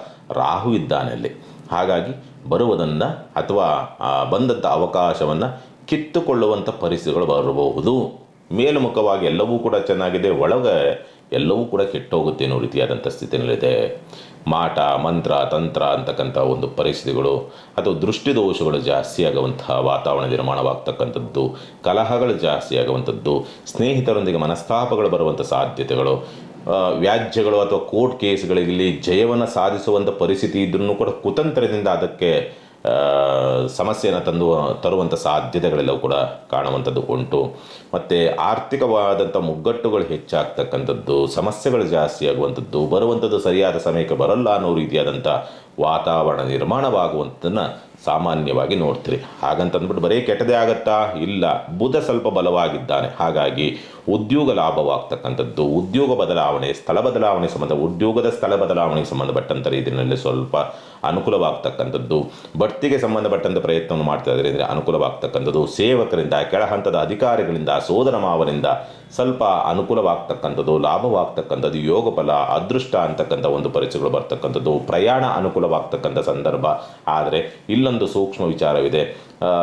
ರಾಹು ಇದ್ದಾನೆ ಅಲ್ಲಿ. ಹಾಗಾಗಿ ಬರುವುದನ್ನು ಅಥವಾ ಬಂದಂಥ ಅವಕಾಶವನ್ನು ಕಿತ್ತುಕೊಳ್ಳುವಂಥ ಪರಿಸ್ಥಿತಿಗಳು ಬರಬಹುದು. ಮೇಲ್ಮುಖವಾಗಿ ಎಲ್ಲವೂ ಕೂಡ ಚೆನ್ನಾಗಿದೆ, ಒಳಗೆ ಎಲ್ಲವೂ ಕೂಡ ಕೆಟ್ಟೋಗುತ್ತೆ ಅನ್ನೋ ರೀತಿಯಾದಂಥ ಸ್ಥಿತಿಯಲ್ಲಿದೆ. ಮಾಟ ಮಂತ್ರ ತಂತ್ರ ಅಂತಕ್ಕಂಥ ಒಂದು ಪರಿಸ್ಥಿತಿಗಳು ಅಥವಾ ದೃಷ್ಟಿದೋಷಗಳು ಜಾಸ್ತಿ ಆಗುವಂತಹ ವಾತಾವರಣ ನಿರ್ಮಾಣವಾಗ್ತಕ್ಕಂಥದ್ದು, ಕಲಹಗಳು ಜಾಸ್ತಿ ಆಗುವಂಥದ್ದು, ಸ್ನೇಹಿತರೊಂದಿಗೆ ಮನಸ್ತಾಪಗಳು ಬರುವಂಥ ಸಾಧ್ಯತೆಗಳು, ವ್ಯಾಜ್ಯಗಳು ಅಥವಾ ಕೋರ್ಟ್ ಕೇಸ್ಗಳಲ್ಲಿ ಜಯವನ್ನು ಸಾಧಿಸುವಂಥ ಪರಿಸ್ಥಿತಿ ಇದ್ರೂ ಕೂಡ ಕುತಂತ್ರದಿಂದ ಅದಕ್ಕೆ ಸಮಸ್ಯೆಯನ್ನು ತರುವಂಥ ಸಾಧ್ಯತೆಗಳೆಲ್ಲವೂ ಕೂಡ ಕಾಣುವಂಥದ್ದು ಉಂಟು. ಮತ್ತು ಆರ್ಥಿಕವಾದಂಥ ಮುಗ್ಗಟ್ಟುಗಳು ಹೆಚ್ಚಾಗ್ತಕ್ಕಂಥದ್ದು, ಸಮಸ್ಯೆಗಳು ಜಾಸ್ತಿ ಆಗುವಂಥದ್ದು, ಬರುವಂಥದ್ದು ಸರಿಯಾದ ಸಮಯಕ್ಕೆ ಬರಲ್ಲ ಅನ್ನೋ ರೀತಿಯಾದಂಥ ವಾತಾವರಣ ನಿರ್ಮಾಣವಾಗುವಂಥದ್ದನ್ನು ಸಾಮಾನ್ಯವಾಗಿ ನೋಡ್ತೀರಿ. ಹಾಗಂತಂದ್ಬಿಟ್ಟು ಬರೀ ಕೆಟ್ಟದೇ ಆಗತ್ತಾ? ಇಲ್ಲ, ಬುಧ ಸ್ವಲ್ಪ ಬಲವಾಗಿದ್ದಾನೆ. ಹಾಗಾಗಿ ಉದ್ಯೋಗ ಲಾಭವಾಗ್ತಕ್ಕಂಥದ್ದು, ಉದ್ಯೋಗ ಬದಲಾವಣೆ, ಸ್ಥಳ ಬದಲಾವಣೆ ಉದ್ಯೋಗದ ಸ್ಥಳ ಬದಲಾವಣೆಗೆ ಸಂಬಂಧಪಟ್ಟಂಥ ರೀತಿಯಲ್ಲಿ ಸ್ವಲ್ಪ ಅನುಕೂಲವಾಗ್ತಕ್ಕಂಥದ್ದು, ಬಡ್ತಿಗೆ ಸಂಬಂಧಪಟ್ಟಂಥ ಪ್ರಯತ್ನವನ್ನು ಮಾಡ್ತಾ ಇದ್ದಾರೆ ಅಂದರೆ ಅನುಕೂಲವಾಗ್ತಕ್ಕಂಥದ್ದು, ಸೇವಕರಿಂದ, ಕೆಳ ಹಂತದ ಅಧಿಕಾರಿಗಳಿಂದ, ಸೋದರ ಮಾವನಿಂದ ಸ್ವಲ್ಪ ಅನುಕೂಲವಾಗ್ತಕ್ಕಂಥದ್ದು, ಲಾಭವಾಗ್ತಕ್ಕಂಥದ್ದು, ಯೋಗ ಫಲ, ಅದೃಷ್ಟ ಅಂತಕ್ಕಂಥ ಒಂದು ಪರಿಚಯಗಳು ಬರ್ತಕ್ಕಂಥದ್ದು, ಪ್ರಯಾಣ ಅನುಕೂಲವಾಗ್ತಕ್ಕಂಥ ಸಂದರ್ಭ. ಆದರೆ ಇಲ್ಲೊಂದು ಸೂಕ್ಷ್ಮ ವಿಚಾರವಿದೆ.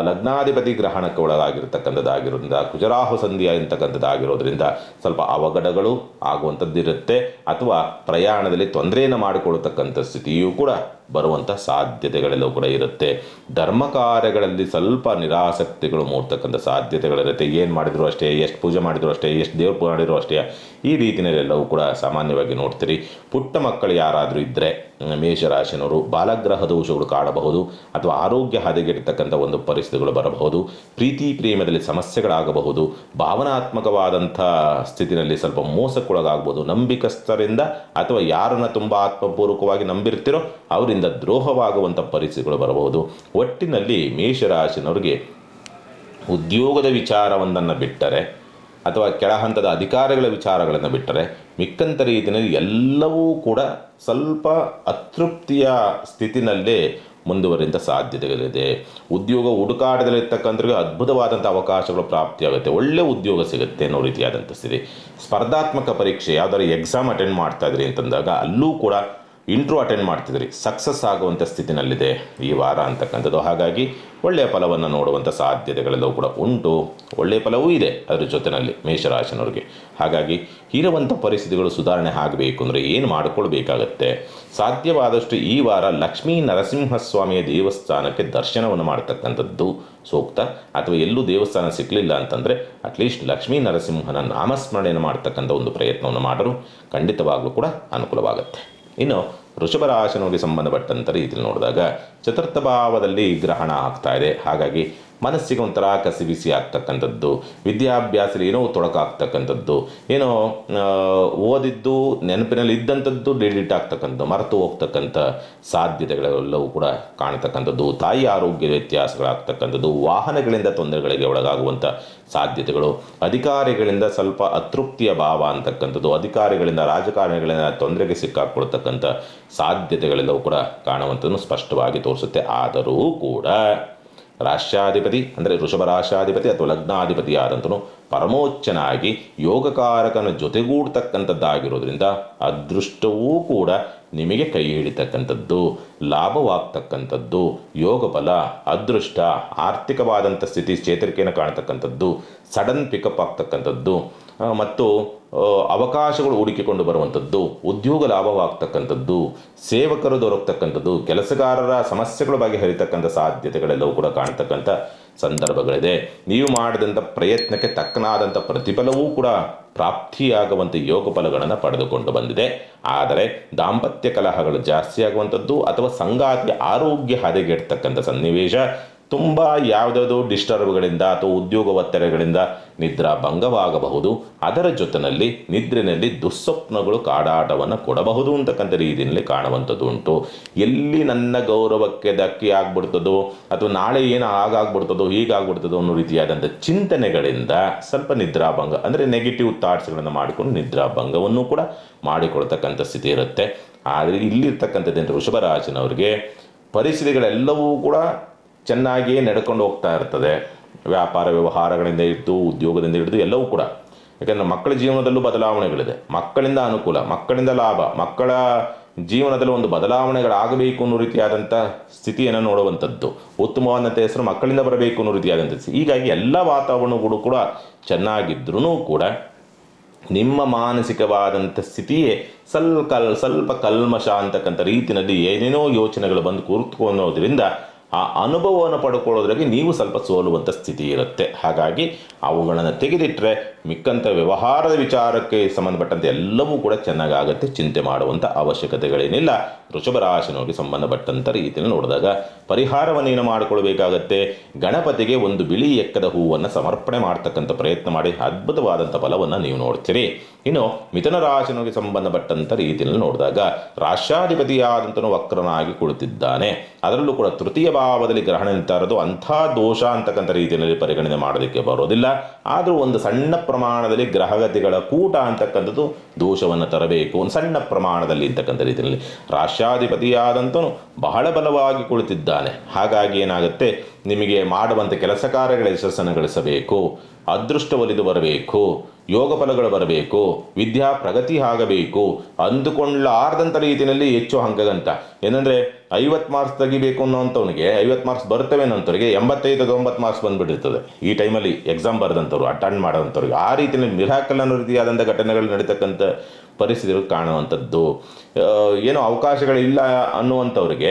ಲಗ್ನಾಧಿಪತಿ ಗ್ರಹಣಕ್ಕೆ ಒಳಗಾಗಿರ್ತಕ್ಕಂಥದ್ದಾಗಿರೋದ್ರಿಂದ, ಕುಜರಾಹು ಸಂಧಿ ಅಂತಕ್ಕಂಥದ್ದಾಗಿರೋದ್ರಿಂದ ಸ್ವಲ್ಪ ಅವಘಡಗಳು ಆಗುವಂಥದ್ದಿರುತ್ತೆ ಅಥವಾ ಪ್ರಯಾಣದಲ್ಲಿ ತೊಂದರೆಯನ್ನು ಮಾಡಿಕೊಳ್ಳತಕ್ಕಂಥ ಸ್ಥಿತಿಯೂ ಕೂಡ ಬರುವಂಥ ಸಾಧ್ಯತೆಗಳೆಲ್ಲವೂ ಕೂಡ ಇರುತ್ತೆ. ಧರ್ಮ ಕಾರ್ಯಗಳಲ್ಲಿ ಸ್ವಲ್ಪ ನಿರಾಸಕ್ತಿಗಳು ಮೂಡ್ತಕ್ಕಂಥ ಸಾಧ್ಯತೆಗಳಿರುತ್ತೆ. ಏನು ಮಾಡಿದ್ರು ಅಷ್ಟೇ, ಎಷ್ಟು ಪೂಜೆ ಮಾಡಿದ್ರು ಅಷ್ಟೇ, ಎಷ್ಟು ದೇವ್ರ ಮಾಡಿದ್ರು ಅಷ್ಟೇ, ಈ ರೀತಿಯಲ್ಲೆಲ್ಲವೂ ಕೂಡ ಸಾಮಾನ್ಯವಾಗಿ ನೋಡ್ತೀರಿ. ಪುಟ್ಟ ಮಕ್ಕಳು ಯಾರಾದರೂ ಇದ್ದರೆ ಮೇಷರಾಶಿನವರು ಬಾಲಗ್ರಹ ದೋಷಗಳು ಕಾಡಬಹುದು ಅಥವಾ ಆರೋಗ್ಯ ಹದಗೆಡ್ತಕ್ಕಂಥ ಒಂದು ಪರಿಸ್ಥಿತಿಗಳು ಬರಬಹುದು. ಪ್ರೀತಿ ಪ್ರೇಮದಲ್ಲಿ ಸಮಸ್ಯೆಗಳಾಗಬಹುದು. ಭಾವನಾತ್ಮಕವಾದಂಥ ಸ್ಥಿತಿಯಲ್ಲಿ ಸ್ವಲ್ಪ ಮೋಸಕ್ಕೊಳಗಾಗಬಹುದು. ನಂಬಿಕಸ್ಥರಿಂದ ಅಥವಾ ಯಾರನ್ನು ತುಂಬ ಆತ್ಮಪೂರ್ವಕವಾಗಿ ನಂಬಿರ್ತಿರೋ ಅವರಿಂದ ದ್ರೋಹವಾಗುವಂಥ ಪರಿಸ್ಥಿತಿಗಳು ಬರಬಹುದು. ಒಟ್ಟಿನಲ್ಲಿ ಮೇಷರಾಶಿನವರಿಗೆ ಉದ್ಯೋಗದ ವಿಚಾರವೊಂದನ್ನು ಬಿಟ್ಟರೆ ಅಥವಾ ಕೆಳಹಂತದ ಅಧಿಕಾರಿಗಳ ವಿಚಾರಗಳನ್ನು ಬಿಟ್ಟರೆ ಮಿಕ್ಕಂಥ ರೀತಿಯಲ್ಲಿ ಎಲ್ಲವೂ ಕೂಡ ಸ್ವಲ್ಪ ಅತೃಪ್ತಿಯ ಸ್ಥಿತಿನಲ್ಲೇ ಮುಂದುವರಿದ ಸಾಧ್ಯತೆಗಳಿದೆ. ಉದ್ಯೋಗ ಹುಡುಕಾಟದಲ್ಲಿರ್ತಕ್ಕಂಥವ್ರಿಗೆ ಅದ್ಭುತವಾದಂಥ ಅವಕಾಶಗಳು ಪ್ರಾಪ್ತಿಯಾಗುತ್ತೆ, ಒಳ್ಳೆ ಉದ್ಯೋಗ ಸಿಗುತ್ತೆ ಅನ್ನೋ ರೀತಿಯಾದಂಥ ಸ್ಥಿತಿ. ಸ್ಪರ್ಧಾತ್ಮಕ ಪರೀಕ್ಷೆ ಯಾವುದಾದ್ರು ಎಕ್ಸಾಮ್ ಅಟೆಂಡ್ ಮಾಡ್ತಾ ಇದ್ರಿ ಅಂತಂದಾಗ ಅಲ್ಲೂ ಕೂಡ ಇಂಟ್ರೂ ಅಟೆಂಡ್ ಮಾಡ್ತಿದ್ರಿ, ಸಕ್ಸಸ್ ಆಗುವಂಥ ಸ್ಥಿತಿನಲ್ಲಿದೆ ಈ ವಾರ ಅಂತಕ್ಕಂಥದ್ದು. ಹಾಗಾಗಿ ಒಳ್ಳೆಯ ಫಲವನ್ನು ನೋಡುವಂಥ ಸಾಧ್ಯತೆಗಳೆಲ್ಲವೂ ಕೂಡ ಉಂಟು. ಒಳ್ಳೆಯ ಫಲವೂ ಇದೆ ಅದರ ಜೊತೆಯಲ್ಲಿ ಮೇಷರಾಶಿನವ್ರಿಗೆ. ಹಾಗಾಗಿ ಇರುವಂಥ ಪರಿಸ್ಥಿತಿಗಳು ಸುಧಾರಣೆ ಆಗಬೇಕು ಅಂದರೆ ಏನು ಮಾಡಿಕೊಳ್ಬೇಕಾಗತ್ತೆ? ಸಾಧ್ಯವಾದಷ್ಟು ಈ ವಾರ ಲಕ್ಷ್ಮೀ ನರಸಿಂಹಸ್ವಾಮಿಯ ದೇವಸ್ಥಾನಕ್ಕೆ ದರ್ಶನವನ್ನು ಮಾಡ್ತಕ್ಕಂಥದ್ದು ಸೂಕ್ತ. ಅಥವಾ ಎಲ್ಲೂ ದೇವಸ್ಥಾನ ಸಿಕ್ಕಲಿಲ್ಲ ಅಂತಂದರೆ ಅಟ್ಲೀಸ್ಟ್ ಲಕ್ಷ್ಮೀ ನರಸಿಂಹನ ನಾಮಸ್ಮರಣೆಯನ್ನು ಮಾಡ್ತಕ್ಕಂಥ ಒಂದು ಪ್ರಯತ್ನವನ್ನು ಮಾಡಲು ಖಂಡಿತವಾಗಲೂ ಕೂಡ ಅನುಕೂಲವಾಗುತ್ತೆ. ಇನ್ನು ವೃಷಭ ರಾಶಿನವರಿಗೆ ಸಂಬಂಧಪಟ್ಟಂಥ ರೀತಿಯಲ್ಲಿ ನೋಡಿದಾಗ ಚತುರ್ಥ ಭಾವದಲ್ಲಿ ಗ್ರಹಣ ಆಗ್ತಾ ಇದೆ. ಹಾಗಾಗಿ ಮನಸ್ಸಿಗೆ ಒಂಥರ ಕಸಿಬಿಸಿ ಆಗ್ತಕ್ಕಂಥದ್ದು, ವಿದ್ಯಾಭ್ಯಾಸದಲ್ಲಿ ಏನೋ ತೊಡಕಾಗ್ತಕ್ಕಂಥದ್ದು, ಏನೋ ಓದಿದ್ದು ನೆನಪಿನಲ್ಲಿ ಇದ್ದಂಥದ್ದು ಡಿಲೀಟ್ ಆಗ್ತಕ್ಕಂಥದ್ದು, ಮರೆತು ಹೋಗ್ತಕ್ಕಂಥ ಸಾಧ್ಯತೆಗಳೆಲ್ಲವೂ ಕೂಡ ಕಾಣತಕ್ಕಂಥದ್ದು, ತಾಯಿ ಆರೋಗ್ಯ ವ್ಯತ್ಯಾಸಗಳಾಗ್ತಕ್ಕಂಥದ್ದು, ವಾಹನಗಳಿಂದ ತೊಂದರೆಗಳಿಗೆ ಒಳಗಾಗುವಂಥ ಸಾಧ್ಯತೆಗಳು, ಅಧಿಕಾರಿಗಳಿಂದ ಸ್ವಲ್ಪ ಅತೃಪ್ತಿಯ ಭಾವ ಅಂತಕ್ಕಂಥದ್ದು, ಅಧಿಕಾರಿಗಳಿಂದ ರಾಜಕಾರಣಿಗಳಿಂದ ತೊಂದರೆಗೆ ಸಿಕ್ಕಾಕೊಳ್ತಕ್ಕಂಥ ಸಾಧ್ಯತೆಗಳೆಲ್ಲವೂ ಕೂಡ ಕಾಣುವಂಥದ್ದು ಸ್ಪಷ್ಟವಾಗಿ ತೋರಿಸುತ್ತೆ. ಆದರೂ ಕೂಡ ರಾಷ್ಟ್ರಾಧಿಪತಿ ಅಂದರೆ ವೃಷಭ ರಾಷ್ಟ್ರಾಧಿಪತಿ ಅಥವಾ ಲಗ್ನಾಧಿಪತಿ ಆದಂತನು ಪರಮೋಚ್ಚನಾಗಿ ಯೋಗಕಾರಕನ ಜೊತೆಗೂಡ್ತಕ್ಕಂಥದ್ದಾಗಿರೋದ್ರಿಂದ ಅದೃಷ್ಟವೂ ಕೂಡ ನಿಮಗೆ ಕೈ ಹಿಡಿತಕ್ಕಂಥದ್ದು, ಲಾಭವಾಗ್ತಕ್ಕಂಥದ್ದು, ಯೋಗ ಫಲ, ಅದೃಷ್ಟ, ಆರ್ಥಿಕವಾದಂಥ ಸ್ಥಿತಿ ಚೇತರಿಕೆಯನ್ನು ಕಾಣ್ತಕ್ಕಂಥದ್ದು, ಸಡನ್ ಪಿಕಪ್ ಆಗ್ತಕ್ಕಂಥದ್ದು ಮತ್ತು ಅವಕಾಶಗಳು ಹುಡುಕಿಕೊಂಡು ಬರುವಂಥದ್ದು, ಉದ್ಯೋಗ ಲಾಭವಾಗ್ತಕ್ಕಂಥದ್ದು, ಸೇವಕರು ದೊರಕತಕ್ಕಂಥದ್ದು, ಕೆಲಸಗಾರರ ಸಮಸ್ಯೆಗಳ ಬಗೆಹರಿತಕ್ಕಂಥ ಸಾಧ್ಯತೆಗಳೆಲ್ಲವೂ ಕೂಡ ಕಾಣ್ತಕ್ಕಂಥ ಸಂದರ್ಭಗಳಿದೆ. ನೀವು ಮಾಡಿದಂಥ ಪ್ರಯತ್ನಕ್ಕೆ ತಕ್ಕನಾದಂಥ ಪ್ರತಿಫಲವೂ ಕೂಡ ಪ್ರಾಪ್ತಿಯಾಗುವಂಥ ಯೋಗ ಫಲಗಳನ್ನು ಪಡೆದುಕೊಂಡು ಬಂದಿದೆ. ಆದರೆ ದಾಂಪತ್ಯ ಕಲಹಗಳು ಜಾಸ್ತಿ ಆಗುವಂಥದ್ದು ಅಥವಾ ಸಂಗಾತಿ ಆರೋಗ್ಯ ಹದಗೆಡ್ತಕ್ಕಂಥ ಸನ್ನಿವೇಶ, ತುಂಬ ಯಾವುದಾದ್ರು ಡಿಸ್ಟರ್ಬ್ಗಳಿಂದ ಅಥವಾ ಉದ್ಯೋಗ ಒತ್ತಡಗಳಿಂದ ನಿದ್ರಾ ಭಂಗವಾಗಬಹುದು. ಅದರ ಜೊತೆಯಲ್ಲಿ ನಿದ್ರೆಯಲ್ಲಿ ದುಸ್ವಪ್ನಗಳು ಕಾಡಾಟವನ್ನು ಕೊಡಬಹುದು ಅಂತಕ್ಕಂಥ ರೀತಿಯಲ್ಲಿ ಕಾಣುವಂಥದ್ದು ಉಂಟು. ಎಲ್ಲಿ ನನ್ನ ಗೌರವಕ್ಕೆ ಧಕ್ಕೆ ಆಗ್ಬಿಡ್ತದೋ ಅಥವಾ ನಾಳೆ ಏನು ಆಗಾಗ್ಬಿಡ್ತದೋ ಹೀಗಾಗ್ಬಿಡ್ತದೋ ಅನ್ನೋ ರೀತಿಯಾದಂಥ ಚಿಂತನೆಗಳಿಂದ ಸ್ವಲ್ಪ ನಿದ್ರಾಭಂಗ ಅಂದರೆ ನೆಗೆಟಿವ್ ಥಾಟ್ಸ್ಗಳನ್ನು ಮಾಡಿಕೊಂಡು ನಿದ್ರಾಭಂಗವನ್ನು ಕೂಡ ಮಾಡಿಕೊಳ್ತಕ್ಕಂಥ ಸ್ಥಿತಿ ಇರುತ್ತೆ. ಆದರೆ ಇಲ್ಲಿರ್ತಕ್ಕಂಥದ್ದೇನು ವೃಷಭ ರಾಶಿನವರಿಗೆ ಪರಿಸ್ಥಿತಿಗಳೆಲ್ಲವೂ ಕೂಡ ಚೆನ್ನಾಗಿಯೇ ನಡ್ಕೊಂಡು ಹೋಗ್ತಾ ಇರ್ತದೆ. ವ್ಯಾಪಾರ ವ್ಯವಹಾರಗಳಿಂದ ಹಿಡಿದು ಉದ್ಯೋಗದಿಂದ ಹಿಡಿದು ಎಲ್ಲವೂ ಕೂಡ. ಯಾಕಂದರೆ ಮಕ್ಕಳ ಜೀವನದಲ್ಲೂ ಬದಲಾವಣೆಗಳಿದೆ, ಮಕ್ಕಳಿಂದ ಅನುಕೂಲ, ಮಕ್ಕಳಿಂದ ಲಾಭ, ಮಕ್ಕಳ ಜೀವನದಲ್ಲಿ ಒಂದು ಬದಲಾವಣೆಗಳಾಗಬೇಕು ಅನ್ನೋ ರೀತಿಯಾದಂಥ ಸ್ಥಿತಿಯನ್ನು ನೋಡುವಂಥದ್ದು, ಉತ್ತಮವಾದಂಥ ಹೆಸರು ಮಕ್ಕಳಿಂದ ಬರಬೇಕು ಅನ್ನೋ ರೀತಿಯಾದಂಥ ಹೀಗಾಗಿ ಎಲ್ಲ ವಾತಾವರಣಗಳು ಕೂಡ ಚೆನ್ನಾಗಿದ್ರೂ ಕೂಡ ನಿಮ್ಮ ಮಾನಸಿಕವಾದಂಥ ಸ್ಥಿತಿಯೇ ಸ್ವಲ್ಪ ಕಲ್ಮಶ ಅಂತಕ್ಕಂಥ ರೀತಿಯಲ್ಲಿ ಏನೇನೋ ಯೋಚನೆಗಳು ಬಂದು ಕೂತ್ಕೊಳ್ಳೋದ್ರಿಂದ ಆ ಅನುಭವವನ್ನು ಪಡ್ಕೊಳ್ಳೋದ್ರಾಗೆ ನೀವು ಸ್ವಲ್ಪ ಸೋಲುವಂಥ ಸ್ಥಿತಿ ಇರುತ್ತೆ. ಹಾಗಾಗಿ ಅವುಗಳನ್ನು ತೆಗೆದಿಟ್ಟರೆ ಮಿಕ್ಕಂಥ ವ್ಯವಹಾರದ ವಿಚಾರಕ್ಕೆ ಸಂಬಂಧಪಟ್ಟಂತೆ ಎಲ್ಲವೂ ಕೂಡ ಚೆನ್ನಾಗಾಗುತ್ತೆ, ಚಿಂತೆ ಮಾಡುವಂಥ ಅವಶ್ಯಕತೆಗಳೇನಿಲ್ಲ. ವೃಷಭ ರಾಶಿನವರಿಗೆ ಸಂಬಂಧಪಟ್ಟಂಥ ರೀತಿಯಲ್ಲಿ ನೋಡಿದಾಗ ಪರಿಹಾರವನ್ನೇನು ಮಾಡಿಕೊಳ್ಬೇಕಾಗತ್ತೆ, ಗಣಪತಿಗೆ ಒಂದು ಬಿಳಿ ಎಕ್ಕದ ಹೂವನ್ನು ಸಮರ್ಪಣೆ ಮಾಡ್ತಕ್ಕಂಥ ಪ್ರಯತ್ನ ಮಾಡಿ ಅದ್ಭುತವಾದಂಥ ಫಲವನ್ನು ನೀವು ನೋಡ್ತೀರಿ. ಇನ್ನು ಮಿಥುನ ರಾಶಿನವರಿಗೆ ಸಂಬಂಧಪಟ್ಟಂಥ ರೀತಿಯಲ್ಲಿ ನೋಡಿದಾಗ ರಾಶ್ಯಾಧಿಪತಿಯಾದಂಥನು ವಕ್ರನಾಗಿ ಕುಳಿತಿದ್ದಾನೆ. ಅದರಲ್ಲೂ ಕೂಡ ತೃತೀಯ ಭಾವದಲ್ಲಿ ಗ್ರಹಣ ನಿಂತ ಇರೋದು ಅಂಥ ದೋಷ ಅಂತಕ್ಕಂಥ ರೀತಿಯಲ್ಲಿ ಪರಿಗಣನೆ ಮಾಡೋದಕ್ಕೆ ಬರೋದಿಲ್ಲ. ಆದರೂ ಒಂದು ಸಣ್ಣ ಪ್ರಮಾಣದಲ್ಲಿ ಗ್ರಹಗತಿಗಳ ಕೂಟ ಅಂತಕ್ಕಂಥದ್ದು ದೋಷವನ್ನು ತರಬೇಕು, ಒಂದು ಸಣ್ಣ ಪ್ರಮಾಣದಲ್ಲಿ ಅಂತಕ್ಕಂಥ ರೀತಿಯಲ್ಲಿ. ರಾಶ್ಯಾಧಿಪತಿಯಾದಂಥನು ಬಹಳ ಬಲವಾಗಿ ಕುಳಿತಿದ್ದಾನೆ. ಹಾಗಾಗಿ ಏನಾಗುತ್ತೆ, ನಿಮಗೆ ಮಾಡುವಂಥ ಕೆಲಸ ಕಾರ್ಯಗಳ ಯಶಸ್ಸನ್ನು ಗಳಿಸಬೇಕು, ಅದೃಷ್ಟ ಒಲಿದು ಬರಬೇಕು, ಯೋಗ ಫಲಗಳು ಬರಬೇಕು, ವಿದ್ಯಾ ಪ್ರಗತಿ ಆಗಬೇಕು, ಅಂದುಕೊಳ್ಳಾರ್ದಂಥ ರೀತಿಯಲ್ಲಿ ಹೆಚ್ಚು ಅಂಕಗಂತ ಏನಂದರೆ 50 ಮಾರ್ಕ್ಸ್ ತೆಗಿಬೇಕು ಅನ್ನೋಂಥವನಿಗೆ 50 ಮಾರ್ಕ್ಸ್ ಬರ್ತವೆ ಅನ್ನೋಂಥವ್ರಿಗೆ 85-90 ಮಾರ್ಕ್ಸ್ ಬಂದುಬಿಟ್ಟಿರ್ತದೆ. ಈ ಟೈಮಲ್ಲಿ ಎಕ್ಸಾಮ್ ಬರೆದಂಥವ್ರು, ಅಟೆಂಡ್ ಮಾಡೋಂಥವ್ರಿಗೆ ಆ ರೀತಿಯಲ್ಲಿ ಮಿರಾಕಲ್ ಅನ್ನೋ ರೀತಿಯಾದಂಥ ಘಟನೆಗಳು ನಡೀತಕ್ಕಂಥ ಪರಿಸ್ಥಿತಿಗಳು ಕಾಣುವಂಥದ್ದು. ಏನೋ ಅವಕಾಶಗಳಿಲ್ಲ ಅನ್ನುವಂಥವ್ರಿಗೆ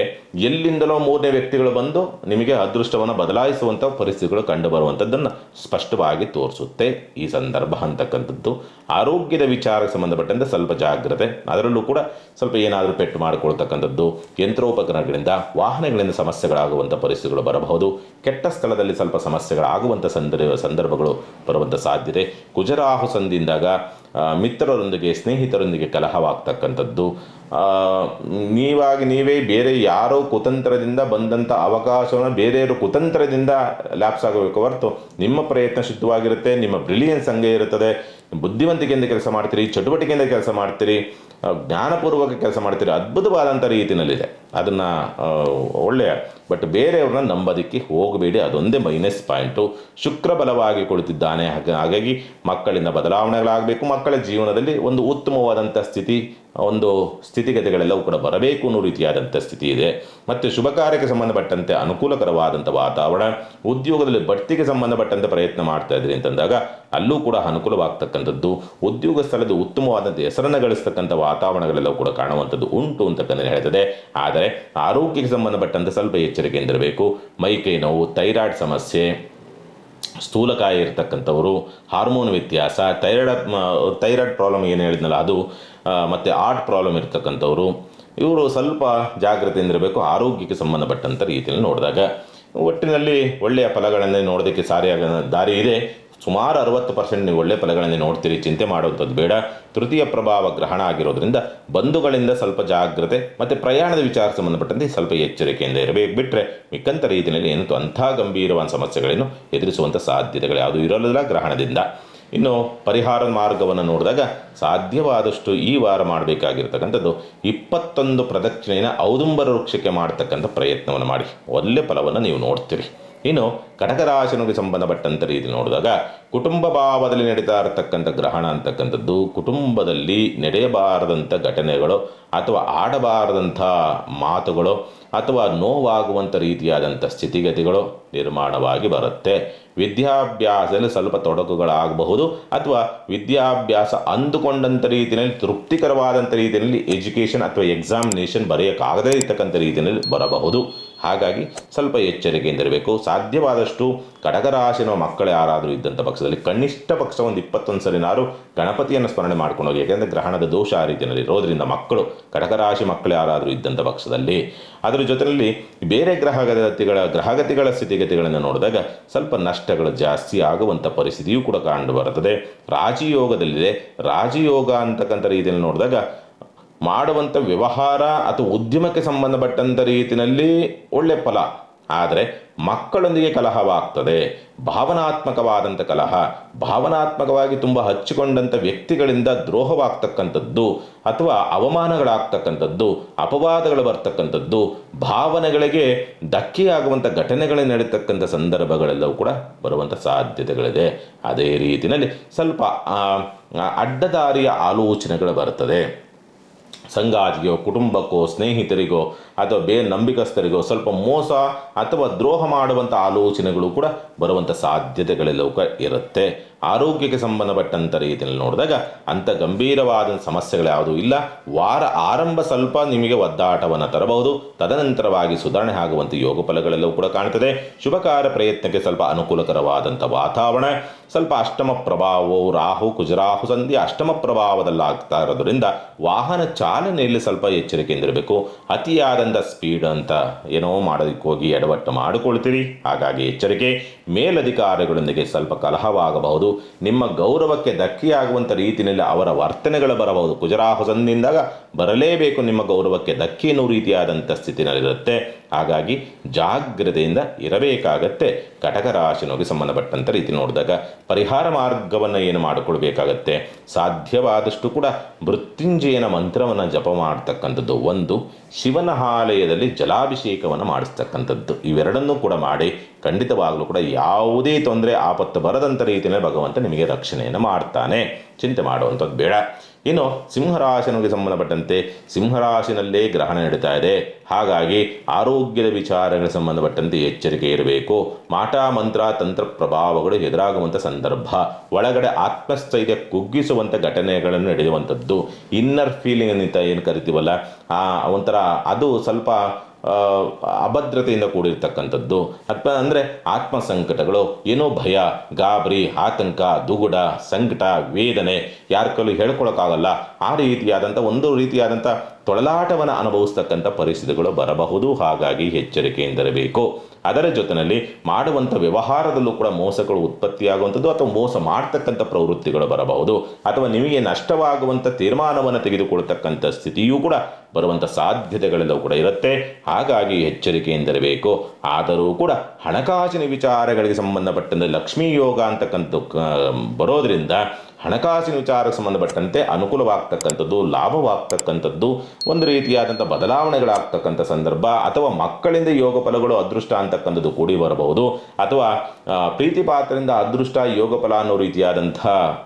ಎಲ್ಲಿಂದಲೋ ಮೂರನೇ ವ್ಯಕ್ತಿಗಳು ಬಂದು ನಿಮಗೆ ಅದೃಷ್ಟವನ್ನು ಬದಲಾಯಿಸುವಂಥ ಪರಿಸ್ಥಿತಿಗಳು ಕಂಡು ಬರುವಂಥದ್ದನ್ನು ಸ್ಪಷ್ಟವಾಗಿ ತೋರಿಸುತ್ತೆ ಈ ಸಂದರ್ಭ ಅಂತಕ್ಕಂಥದ್ದು. ಆರೋಗ್ಯದ ವಿಚಾರಕ್ಕೆ ಸಂಬಂಧಪಟ್ಟಂತೆ ಸ್ವಲ್ಪ ಜಾಗ್ರತೆ, ಅದರಲ್ಲೂ ಕೂಡ ಸ್ವಲ್ಪ ಏನಾದರೂ ಪೆಟ್ಟು ಮಾಡಿಕೊಳ್ತಕ್ಕಂಥದ್ದು, ಯಂತ್ರೋಪಕರಣಗಳಿಂದ ವಾಹನಗಳಿಂದ ಸಮಸ್ಯೆಗಳಾಗುವಂಥ ಪರಿಸ್ಥಿತಿಗಳು ಬರಬಹುದು. ಕೆಟ್ಟ ಸ್ಥಳದಲ್ಲಿ ಸ್ವಲ್ಪ ಸಮಸ್ಯೆಗಳಾಗುವಂಥ ಸಂದರ್ಭಗಳು ಬರುವಂಥ ಸಾಧ್ಯತೆ. ಕುಜರಾಹು ಸಂಧಿಯಿಂದಾಗ ಮಿತ್ರರೊಂದಿಗೆ ಸ್ನೇಹಿತರೊಂದಿಗೆ ಕಲಹವಾಗ್ತಕ್ಕಂಥದ್ದು, ನೀವೇ ಬೇರೆ ಯಾರೋ ಕುತಂತ್ರದಿಂದ ಬಂದಂಥ ಅವಕಾಶವನ್ನು ಬೇರೆಯವರು ಕುತಂತ್ರದಿಂದ ಲ್ಯಾಪ್ಸ್ ಆಗಬೇಕು ಹೊರತು ನಿಮ್ಮ ಪ್ರಯತ್ನ ಶುದ್ಧವಾಗಿರುತ್ತೆ, ನಿಮ್ಮ ಬ್ರಿಲಿಯನ್ಸ್ ಹಂಗೆ ಇರುತ್ತದೆ, ಬುದ್ಧಿವಂತಿಕೆಯಿಂದ ಕೆಲಸ ಮಾಡ್ತೀರಿ, ಚಟುವಟಿಕೆಯಿಂದ ಕೆಲಸ ಮಾಡ್ತೀರಿ, ಜ್ಞಾನಪೂರ್ವಕ ಕೆಲಸ ಮಾಡ್ತೀರಿ, ಅದ್ಭುತವಾದಂಥ ರೀತಿಯಲ್ಲಿದೆ. ಅದನ್ನು ಒಳ್ಳೆಯ ಬಟ್ ಬೇರೆಯವ್ರನ್ನ ನಂಬೋದಕ್ಕೆ ಹೋಗಬೇಡಿ, ಅದೊಂದೇ ಮೈನಸ್ ಪಾಯಿಂಟು. ಶುಕ್ರ ಬಲವಾಗಿ ಕುಳಿತಿದ್ದಾನೆ. ಹಾಗಾಗಿ ಮಕ್ಕಳಿಂದ ಬದಲಾವಣೆಗಳಾಗಬೇಕು, ಮಕ್ಕಳ ಜೀವನದಲ್ಲಿ ಒಂದು ಉತ್ತಮವಾದಂಥ ಒಂದು ಸ್ಥಿತಿಗತಿಗಳೆಲ್ಲವೂ ಕೂಡ ಬರಬೇಕು ಅನ್ನೋ ರೀತಿಯಾದಂಥ ಸ್ಥಿತಿ ಇದೆ. ಮತ್ತು ಶುಭ ಕಾರ್ಯಕ್ಕೆ ಸಂಬಂಧಪಟ್ಟಂತೆ ಅನುಕೂಲಕರವಾದಂಥ ವಾತಾವರಣ, ಉದ್ಯೋಗದಲ್ಲಿ ಬಡ್ತಿಗೆ ಸಂಬಂಧಪಟ್ಟಂತೆ ಪ್ರಯತ್ನ ಮಾಡ್ತಾ ಇದ್ರಿ ಅಂತಂದಾಗ ಅಲ್ಲೂ ಕೂಡ ಅನುಕೂಲವಾಗ್ತಕ್ಕಂಥದ್ದು, ಉದ್ಯೋಗ ಸ್ಥಳದ ಉತ್ತಮವಾದಂಥ ಹೆಸರನ್ನು ಗಳಿಸ್ತಕ್ಕಂಥ ವಾತಾವರಣಗಳೆಲ್ಲವೂ ಕೂಡ ಕಾಣುವಂಥದ್ದು ಉಂಟು ಅಂತಕ್ಕಂಥ ಹೇಳ್ತದೆ. ಆದರೆ ಆರೋಗ್ಯಕ್ಕೆ ಸಂಬಂಧಪಟ್ಟಂತೆ ಸ್ವಲ್ಪ ಎಚ್ಚರಿಕೆಯಿಂದ ಇರಬೇಕು. ಮೈಕೈ ನೋವು, ಥೈರಾಯ್ಡ್ ಸಮಸ್ಯೆ, ಸ್ಥೂಲಕಾಯ ಇರತಕ್ಕಂಥವರು, ಹಾರ್ಮೋನ್ ವ್ಯತ್ಯಾಸ, ಥೈರಾಯ್ಡ್ ಪ್ರಾಬ್ಲಮ್ ಏನು ಹೇಳಿದ್ನಲ್ಲ ಅದು, ಮತ್ತು ಹಾರ್ಟ್ ಪ್ರಾಬ್ಲಮ್ ಇರ್ತಕ್ಕಂಥವ್ರು, ಇವರು ಸ್ವಲ್ಪ ಜಾಗ್ರತೆಯಿಂದ ಇರಬೇಕು ಆರೋಗ್ಯಕ್ಕೆ ಸಂಬಂಧಪಟ್ಟಂಥ ರೀತಿಯಲ್ಲಿ ನೋಡಿದಾಗ. ಒಟ್ಟಿನಲ್ಲಿ ಒಳ್ಳೆಯ ಫಲಗಳನ್ನೇ ನೋಡೋದಕ್ಕೆ ದಾರಿ ಇದೆ. ಸುಮಾರು 60% ನೀವು ಒಳ್ಳೆಯ ಫಲಗಳನ್ನೇ ನೋಡ್ತೀರಿ, ಚಿಂತೆ ಮಾಡುವಂಥದ್ದು ಬೇಡ. ತೃತೀಯ ಪ್ರಭಾವ ಗ್ರಹಣ ಆಗಿರೋದ್ರಿಂದ ಬಂಧುಗಳಿಂದ ಸ್ವಲ್ಪ ಜಾಗ್ರತೆ ಮತ್ತು ಪ್ರಯಾಣದ ವಿಚಾರ ಸಂಬಂಧಪಟ್ಟಂತೆ ಸ್ವಲ್ಪ ಎಚ್ಚರಿಕೆಯಿಂದ ಇರಬೇಕು. ಬಿಟ್ಟರೆ ಮಿಕ್ಕಂಥ ರೀತಿಯಲ್ಲಿ ಏನು ಅಂಥ ಗಂಭೀರವಾದ ಸಮಸ್ಯೆಗಳನ್ನು ಎದುರಿಸುವಂಥ ಸಾಧ್ಯತೆಗಳು ಯಾವುದೂ ಇರೋದಿಲ್ಲ ಗ್ರಹಣದಿಂದ. ಇನ್ನು ಪರಿಹಾರದ ಮಾರ್ಗವನ್ನು ನೋಡಿದಾಗ ಸಾಧ್ಯವಾದಷ್ಟು ಈ ವಾರ ಮಾಡಬೇಕಾಗಿರ್ತಕ್ಕಂಥದ್ದು 21 ಪ್ರದಕ್ಷಿಣೆಯನ್ನು ಔದುಂಬರ ವೃಕ್ಷಕ್ಕೆ ಮಾಡ್ತಕ್ಕಂಥ ಪ್ರಯತ್ನವನ್ನು ಮಾಡಿ ಒಳ್ಳೆ ಫಲವನ್ನು ನೀವು ನೋಡ್ತೀರಿ. ಇನ್ನು ಕಟಕ ರಾಶಿಗೆ ಸಂಬಂಧಪಟ್ಟಂಥ ರೀತಿ ನೋಡಿದಾಗ ಕುಟುಂಬ ಭಾವದಲ್ಲಿ ನಡೀತಾ ಇರತಕ್ಕಂಥ ಗ್ರಹಣ ಅಂತಕ್ಕಂಥದ್ದು ಕುಟುಂಬದಲ್ಲಿ ನಡೆಯಬಾರದಂಥ ಘಟನೆಗಳು ಅಥವಾ ಆಡಬಾರದಂಥ ಮಾತುಗಳು ಅಥವಾ ನೋವಾಗುವಂಥ ರೀತಿಯಾದಂಥ ಸ್ಥಿತಿಗತಿಗಳು ನಿರ್ಮಾಣವಾಗಿ ಬರುತ್ತೆ. ವಿದ್ಯಾಭ್ಯಾಸದಲ್ಲಿ ಸ್ವಲ್ಪ ತೊಡಕುಗಳಾಗಬಹುದು ಅಥವಾ ವಿದ್ಯಾಭ್ಯಾಸ ಅಂದುಕೊಂಡಂಥ ರೀತಿಯಲ್ಲಿ ತೃಪ್ತಿಕರವಾದಂಥ ರೀತಿಯಲ್ಲಿ ಎಜುಕೇಷನ್ ಅಥವಾ ಎಕ್ಸಾಮಿನೇಷನ್ ಬರೆಯೋಕ್ಕಾಗದೇ ಇರ್ತಕ್ಕಂಥ ರೀತಿಯಲ್ಲಿ ಬರಬಹುದು. ಹಾಗಾಗಿ ಸ್ವಲ್ಪ ಎಚ್ಚರಿಕೆಯಿಂದಿರಬೇಕು. ಸಾಧ್ಯವಾದಷ್ಟು ಕಟಕರಾಶಿನ ಮಕ್ಕಳು ಯಾರಾದರೂ ಇದ್ದಂಥ ಪಕ್ಷದಲ್ಲಿ ಕನಿಷ್ಠ ಪಕ್ಷ ಒಂದು 21 ಸರಿನಾರು ಗಣಪತಿಯನ್ನು ಸ್ಮರಣೆ ಮಾಡ್ಕೊಂಡು ಹೋಗಿ. ಯಾಕೆಂದರೆ ಗ್ರಹಣದ ದೋಷ ಆ ರೀತಿಯಲ್ಲಿ ಇರೋದ್ರಿಂದ ಮಕ್ಕಳು ಕಟಕರಾಶಿ ಮಕ್ಕಳು ಯಾರಾದರೂ ಇದ್ದಂಥ ಪಕ್ಷದಲ್ಲಿ, ಅದರ ಜೊತೆಯಲ್ಲಿ ಬೇರೆ ಗ್ರಹಗತಿಗಳ ಸ್ಥಿತಿಗತಿಗಳನ್ನು ನೋಡಿದಾಗ ಸ್ವಲ್ಪ ನಷ್ಟಗಳು ಜಾಸ್ತಿ ಆಗುವಂಥ ಪರಿಸ್ಥಿತಿಯೂ ಕೂಡ ಕಂಡು ಬರುತ್ತದೆ. ರಾಜಯೋಗದಲ್ಲಿದೆ. ರಾಜಯೋಗ ಅಂತಕ್ಕಂಥ ರೀತಿಯಲ್ಲಿ ನೋಡಿದಾಗ ಮಾಡುವಂಥ ವ್ಯವಹಾರ ಅಥವಾ ಉದ್ಯಮಕ್ಕೆ ಸಂಬಂಧಪಟ್ಟಂಥ ರೀತಿಯಲ್ಲಿ ಒಳ್ಳೆ ಫಲ, ಆದರೆ ಮಕ್ಕಳೊಂದಿಗೆ ಕಲಹವಾಗ್ತದೆ. ಭಾವನಾತ್ಮಕವಾದಂಥ ಕಲಹ, ಭಾವನಾತ್ಮಕವಾಗಿ ತುಂಬ ಹಚ್ಚಿಕೊಂಡಂಥ ವ್ಯಕ್ತಿಗಳಿಂದ ದ್ರೋಹವಾಗ್ತಕ್ಕಂಥದ್ದು ಅಥವಾ ಅವಮಾನಗಳಾಗ್ತಕ್ಕಂಥದ್ದು, ಅಪವಾದಗಳು ಬರ್ತಕ್ಕಂಥದ್ದು, ಭಾವನೆಗಳಿಗೆ ಧಕ್ಕೆಯಾಗುವಂಥ ಘಟನೆಗಳು ನಡೀತಕ್ಕಂಥ ಸಂದರ್ಭಗಳೆಲ್ಲವೂ ಕೂಡ ಬರುವಂಥ ಸಾಧ್ಯತೆಗಳಿದೆ. ಅದೇ ರೀತಿಯಲ್ಲಿ ಸ್ವಲ್ಪ ಅಡ್ಡದಾರಿಯ ಆಲೋಚನೆಗಳು ಬರ್ತದೆ. ಸಂಗಾತಿಗೋ, ಕುಟುಂಬಕ್ಕೋ, ಸ್ನೇಹಿತರಿಗೋ ಅಥವಾ ನಂಬಿಕಸ್ಥರಿಗೋ ಸ್ವಲ್ಪ ಮೋಸ ಅಥವಾ ದ್ರೋಹ ಮಾಡುವಂಥ ಆಲೋಚನೆಗಳು ಕೂಡ ಬರುವಂಥ ಸಾಧ್ಯತೆಗಳೆಲ್ಲವೂ ಕೂಡ ಇರುತ್ತೆ. ಆರೋಗ್ಯಕ್ಕೆ ಸಂಬಂಧಪಟ್ಟಂಥ ರೀತಿಯಲ್ಲಿ ನೋಡಿದಾಗ ಅಂಥ ಗಂಭೀರವಾದ ಸಮಸ್ಯೆಗಳು ಯಾವುದೂ ಇಲ್ಲ. ವಾರ ಆರಂಭ ಸ್ವಲ್ಪ ನಿಮಗೆ ಒದ್ದಾಟವನ್ನು ತರಬಹುದು, ತದನಂತರವಾಗಿ ಸುಧಾರಣೆ ಆಗುವಂಥ ಯೋಗ ಫಲಗಳೆಲ್ಲವೂ ಕೂಡ ಕಾಣ್ತದೆ. ಶುಭ ಕಾರ್ಯ ಪ್ರಯತ್ನಕ್ಕೆ ಸ್ವಲ್ಪ ಅನುಕೂಲಕರವಾದಂಥ ವಾತಾವರಣ. ಸ್ವಲ್ಪ ಅಷ್ಟಮ ಪ್ರಭಾವವು ರಾಹು ಕುಜರಾಹು ಸಂಧಿ ಅಷ್ಟಮ ಪ್ರಭಾವದಲ್ಲಾಗ್ತಾ ಇರೋದ್ರಿಂದ ವಾಹನ ಚಾಲನೆಯಲ್ಲಿ ಸ್ವಲ್ಪ ಎಚ್ಚರಿಕೆಯಿಂದಿರಬೇಕು. ಅತಿಯಾದಂಥ ಸ್ಪೀಡ್ ಅಂತ ಏನೋ ಮಾಡೋದಕ್ಕೆ ಹೋಗಿ ಎಡವಟ್ಟು ಮಾಡಿಕೊಳ್ತೀರಿ, ಹಾಗಾಗಿ ಎಚ್ಚರಿಕೆ. ಮೇಲಧಿಕಾರಿಗಳೊಂದಿಗೆ ಸ್ವಲ್ಪ ಕಲಹವಾಗಬಹುದು. ನಿಮ್ಮ ಗೌರವಕ್ಕೆ ಧಕ್ಕೆಯಾಗುವಂಥ ರೀತಿಯಲ್ಲಿ ಅವರ ವರ್ತನೆಗಳು ಬರಬಹುದು. ಕುಜರಾಹು ಸಂಧಿಯಿಂದಾಗ ಬರಲೇಬೇಕು, ನಿಮ್ಮ ಗೌರವಕ್ಕೆ ಧಕ್ಕೆ ಎನ್ನುವ ರೀತಿಯಾದಂಥ ಸ್ಥಿತಿನಲ್ಲಿರುತ್ತೆ. ಹಾಗಾಗಿ ಜಾಗ್ರತೆಯಿಂದ ಇರಬೇಕಾಗತ್ತೆ. ಕಟಕ ರಾಶಿನೋಗಿ ಸಂಬಂಧಪಟ್ಟಂಥ ರೀತಿ ನೋಡಿದಾಗ ಪರಿಹಾರ ಮಾರ್ಗವನ್ನು ಏನು ಮಾಡಿಕೊಳ್ಬೇಕಾಗತ್ತೆ, ಸಾಧ್ಯವಾದಷ್ಟು ಕೂಡ ಮೃತ್ಯುಂಜಯನ ಮಂತ್ರವನ್ನು ಜಪ ಮಾಡ್ತಕ್ಕಂಥದ್ದು, ಒಂದು ಶಿವನ ಆಲಯದಲ್ಲಿ ಜಲಾಭಿಷೇಕವನ್ನು ಮಾಡಿಸ್ತಕ್ಕಂಥದ್ದು, ಇವೆರಡನ್ನೂ ಕೂಡ ಮಾಡಿ ಖಂಡಿತವಾಗಲೂ ಕೂಡ ಯಾವುದೇ ತೊಂದರೆ ಆಪತ್ತು ಬರದಂಥ ರೀತಿಯಲ್ಲಿ ಭಗವಂತ ನಿಮಗೆ ರಕ್ಷಣೆಯನ್ನು ಮಾಡ್ತಾನೆ. ಚಿಂತೆ ಮಾಡುವಂಥದ್ದು ಬೇಡ. ಇನ್ನು ಸಿಂಹರಾಶಿನಿಗೆ ಸಂಬಂಧಪಟ್ಟಂತೆ ಸಿಂಹರಾಶಿನಲ್ಲೇ ಗ್ರಹಣ ನಡೀತಾ ಇದೆ. ಹಾಗಾಗಿ ಆರೋಗ್ಯದ ವಿಚಾರಗಳಿಗೆ ಸಂಬಂಧಪಟ್ಟಂತೆ ಎಚ್ಚರಿಕೆ ಇರಬೇಕು. ಮಾಟ ಮಂತ್ರ ತಂತ್ರ ಪ್ರಭಾವಗಳು ಎದುರಾಗುವಂಥ ಸಂದರ್ಭ, ಒಳಗಡೆ ಆತ್ಮಸ್ಥೈರ್ಯ ಕುಗ್ಗಿಸುವಂಥ ಘಟನೆಗಳನ್ನು ನಡೆಯುವಂಥದ್ದು, ಇನ್ನರ್ ಫೀಲಿಂಗ್ ಅಂತ ಏನು ಕರಿತೀವಲ್ಲ, ಒಂಥರ ಅದು ಸ್ವಲ್ಪ ಅಭದ್ರತೆಯಿಂದ ಕೂಡಿರ್ತಕ್ಕಂಥದ್ದು, ಅಥವಾ ಅಂದರೆ ಆತ್ಮ ಸಂಕಟಗಳು, ಏನೋ ಭಯ, ಗಾಬರಿ, ಆತಂಕ, ದುಗುಡ, ಸಂಕಟ, ವೇದನೆ, ಯಾರ ಕೈಲೂ ಹೇಳ್ಕೊಳಕ್ಕಾಗಲ್ಲ, ಆ ರೀತಿಯಾದಂಥ ಒಂದು ರೀತಿಯಾದಂಥ ತೊಳಲಾಟವನ್ನು ಅನುಭವಿಸ್ತಕ್ಕಂಥ ಪರಿಸ್ಥಿತಿಗಳು ಬರಬಹುದು. ಹಾಗಾಗಿ ಎಚ್ಚರಿಕೆಯಿಂದಿರಬೇಕು. ಅದರ ಜೊತೆಯಲ್ಲಿ ಮಾಡುವಂಥ ವ್ಯವಹಾರದಲ್ಲೂ ಕೂಡ ಮೋಸಗಳು ಉತ್ಪತ್ತಿಯಾಗುವಂಥದ್ದು ಅಥವಾ ಮೋಸ ಮಾಡ್ತಕ್ಕಂಥ ಪ್ರವೃತ್ತಿಗಳು ಬರಬಹುದು, ಅಥವಾ ನಿಮಗೆ ನಷ್ಟವಾಗುವಂಥ ತೀರ್ಮಾನವನ್ನು ತೆಗೆದುಕೊಳ್ತಕ್ಕಂಥ ಸ್ಥಿತಿಯೂ ಕೂಡ ಬರುವಂಥ ಸಾಧ್ಯತೆಗಳೆಲ್ಲವೂ ಕೂಡ ಇರುತ್ತೆ. ಹಾಗಾಗಿ ಎಚ್ಚರಿಕೆಯಿಂದಿರಬೇಕು. ಆದರೂ ಕೂಡ ಹಣಕಾಸಿನ ವಿಚಾರಗಳಿಗೆ ಸಂಬಂಧಪಟ್ಟಂತೆ ಲಕ್ಷ್ಮೀ ಯೋಗ ಅಂತಕ್ಕಂಥ ಬರೋದರಿಂದ ಹಣಕಾಸಿನ ವಿಚಾರಕ್ಕೆ ಸಂಬಂಧಪಟ್ಟಂತೆ ಅನುಕೂಲವಾಗ್ತಕ್ಕಂಥದ್ದು, ಲಾಭವಾಗ್ತಕ್ಕಂಥದ್ದು, ಒಂದು ರೀತಿಯಾದಂಥ ಬದಲಾವಣೆಗಳಾಗ್ತಕ್ಕಂಥ ಸಂದರ್ಭ, ಅಥವಾ ಮಕ್ಕಳಿಂದ ಯೋಗ ಫಲಗಳು ಅದೃಷ್ಟ ಅಂತಕ್ಕಂಥದ್ದು ಕೂಡಿ ಬರಬಹುದು, ಅಥವಾ ಪ್ರೀತಿ ಪಾತ್ರದಿಂದ ಅದೃಷ್ಟ ಯೋಗ ಫಲ ಅನ್ನೋ ರೀತಿಯಾದಂಥ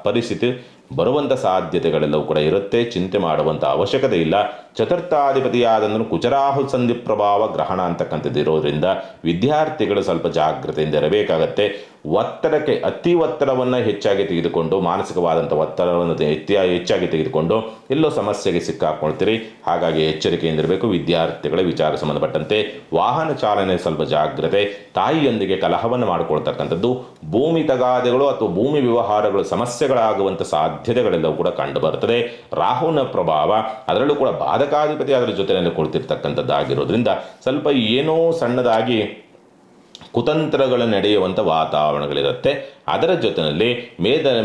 ಪರಿಸ್ಥಿತಿ ಬರುವಂಥ ಸಾಧ್ಯತೆಗಳೆಲ್ಲವೂ ಕೂಡ ಇರುತ್ತೆ. ಚಿಂತೆ ಮಾಡುವಂಥ ಅವಶ್ಯಕತೆ ಇಲ್ಲ. ಚತುರ್ಥಾಧಿಪತಿಯಾದಂದ್ರೂ ಕುಜರಾಹು ಸಂಧಿ ಪ್ರಭಾವ ಗ್ರಹಣ ಅಂತಕ್ಕಂಥದ್ದು ಇರೋದ್ರಿಂದ ವಿದ್ಯಾರ್ಥಿಗಳು ಸ್ವಲ್ಪ ಜಾಗ್ರತೆಯಿಂದ ಇರಬೇಕಾಗತ್ತೆ. ಒತ್ತಡಕ್ಕೆ ಅತಿ ಒತ್ತಡವನ್ನು ಹೆಚ್ಚಾಗಿ ತೆಗೆದುಕೊಂಡು, ಮಾನಸಿಕವಾದಂಥ ಒತ್ತಡವನ್ನು ಹೆಚ್ಚಾಗಿ ತೆಗೆದುಕೊಂಡು ಎಲ್ಲೋ ಸಮಸ್ಯೆಗೆ ಸಿಕ್ಕಾಕೊಳ್ತೀರಿ. ಹಾಗಾಗಿ ಎಚ್ಚರಿಕೆಯಿಂದಿರಬೇಕು. ವಿದ್ಯಾರ್ಥಿಗಳ ವಿಚಾರ ಸಂಬಂಧಪಟ್ಟಂತೆ ವಾಹನ ಚಾಲನೆ ಸ್ವಲ್ಪ ಜಾಗ್ರತೆ, ತಾಯಿಯೊಂದಿಗೆ ಕಲಹವನ್ನು ಮಾಡಿಕೊಳ್ತಕ್ಕಂಥದ್ದು, ಭೂಮಿ ತಗಾದೆಗಳು ಅಥವಾ ಭೂಮಿ ವ್ಯವಹಾರಗಳು ಸಮಸ್ಯೆಗಳಾಗುವಂಥ ಸಾಧ್ಯತೆಗಳೆಲ್ಲವೂ ಕೂಡ ಕಂಡು ಬರ್ತದೆ. ರಾಹುನ ಪ್ರಭಾವ, ಅದರಲ್ಲೂ ಕೂಡ ಬಾಧಕಾಧಿಪತಿ ಅದರ ಜೊತೆಯಲ್ಲಿ ಕುಳಿತಿರ್ತಕ್ಕಂಥದ್ದಾಗಿರೋದ್ರಿಂದ ಸ್ವಲ್ಪ ಏನೋ ಸಣ್ಣದಾಗಿ ಕುತಂತ್ರಗಳು ನಡೆಯುವಂಥ ವಾತಾವರಣಗಳಿರುತ್ತೆ. ಅದರ ಜೊತೆಯಲ್ಲಿ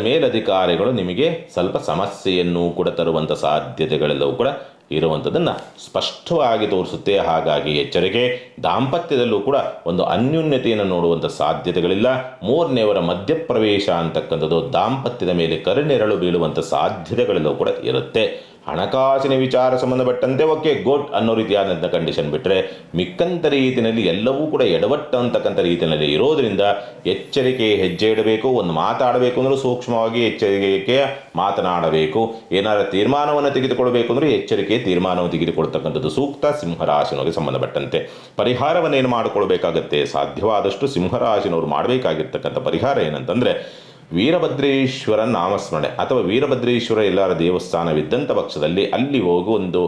ಮೇಲಧಿಕಾರಿಗಳು ನಿಮಗೆ ಸ್ವಲ್ಪ ಸಮಸ್ಯೆಯನ್ನು ಕೂಡ ತರುವಂಥ ಸಾಧ್ಯತೆಗಳೆಲ್ಲವೂ ಕೂಡ ಇರುವಂಥದ್ದನ್ನು ಸ್ಪಷ್ಟವಾಗಿ ತೋರಿಸುತ್ತೆ. ಹಾಗಾಗಿ ಎಚ್ಚರಿಕೆ. ದಾಂಪತ್ಯದಲ್ಲೂ ಕೂಡ ಒಂದು ಅನ್ಯೂನ್ಯತೆಯನ್ನು ನೋಡುವಂಥ ಸಾಧ್ಯತೆಗಳಿಲ್ಲ. ಮೂರನೆಯವರ ಮಧ್ಯಪ್ರವೇಶ ಅಂತಕ್ಕಂಥದ್ದು ದಾಂಪತ್ಯದ ಮೇಲೆ ಕರುನೆರಳು ಬೀಳುವಂಥ ಸಾಧ್ಯತೆಗಳೆಲ್ಲವೂ ಕೂಡ ಇರುತ್ತೆ. ಹಣಕಾಸಿನ ವಿಚಾರ ಸಂಬಂಧಪಟ್ಟಂತೆ ಓಕೆ ಗುಡ್ ಅನ್ನೋ ರೀತಿಯಾದಂಥ ಕಂಡೀಷನ್ ಬಿಟ್ಟರೆ ಮಿಕ್ಕಂಥ ರೀತಿಯಲ್ಲಿ ಎಲ್ಲವೂ ಕೂಡ ಎಡವಟ್ಟು ಅಂತಕ್ಕಂಥ ರೀತಿಯಲ್ಲಿ ಇರೋದರಿಂದ ಎಚ್ಚರಿಕೆ ಹೆಜ್ಜೆ ಇಡಬೇಕು. ಒಂದು ಮಾತಾಡಬೇಕು ಅಂದರೂ ಸೂಕ್ಷ್ಮವಾಗಿ ಎಚ್ಚರಿಕೆ ಮಾತನಾಡಬೇಕು. ಏನಾದರೂ ತೀರ್ಮಾನವನ್ನು ತೆಗೆದುಕೊಳ್ಬೇಕು ಅಂದರೆ ಎಚ್ಚರಿಕೆ ತೀರ್ಮಾನವನ್ನು ತೆಗೆದುಕೊಳ್ತಕ್ಕಂಥದ್ದು ಸೂಕ್ತ. ಸಿಂಹರಾಶಿನವರಿಗೆ ಸಂಬಂಧಪಟ್ಟಂತೆ ಪರಿಹಾರವನ್ನೇನು ಮಾಡಿಕೊಳ್ಬೇಕಾಗತ್ತೆ, ಸಾಧ್ಯವಾದಷ್ಟು ಸಿಂಹರಾಶಿನವರು ಮಾಡಬೇಕಾಗಿರ್ತಕ್ಕಂಥ ಪರಿಹಾರ ಏನಂತಂದರೆ ವೀರಭದ್ರೇಶ್ವರ ನಾಮಸ್ಮರಣೆ ಅಥವಾ ವೀರಭದ್ರೇಶ್ವರ ಎಲ್ಲರ ದೇವಸ್ಥಾನವಿದ್ದಂಥ ಪಕ್ಷದಲ್ಲಿ ಅಲ್ಲಿ ಹೋಗಿ ಒಂದು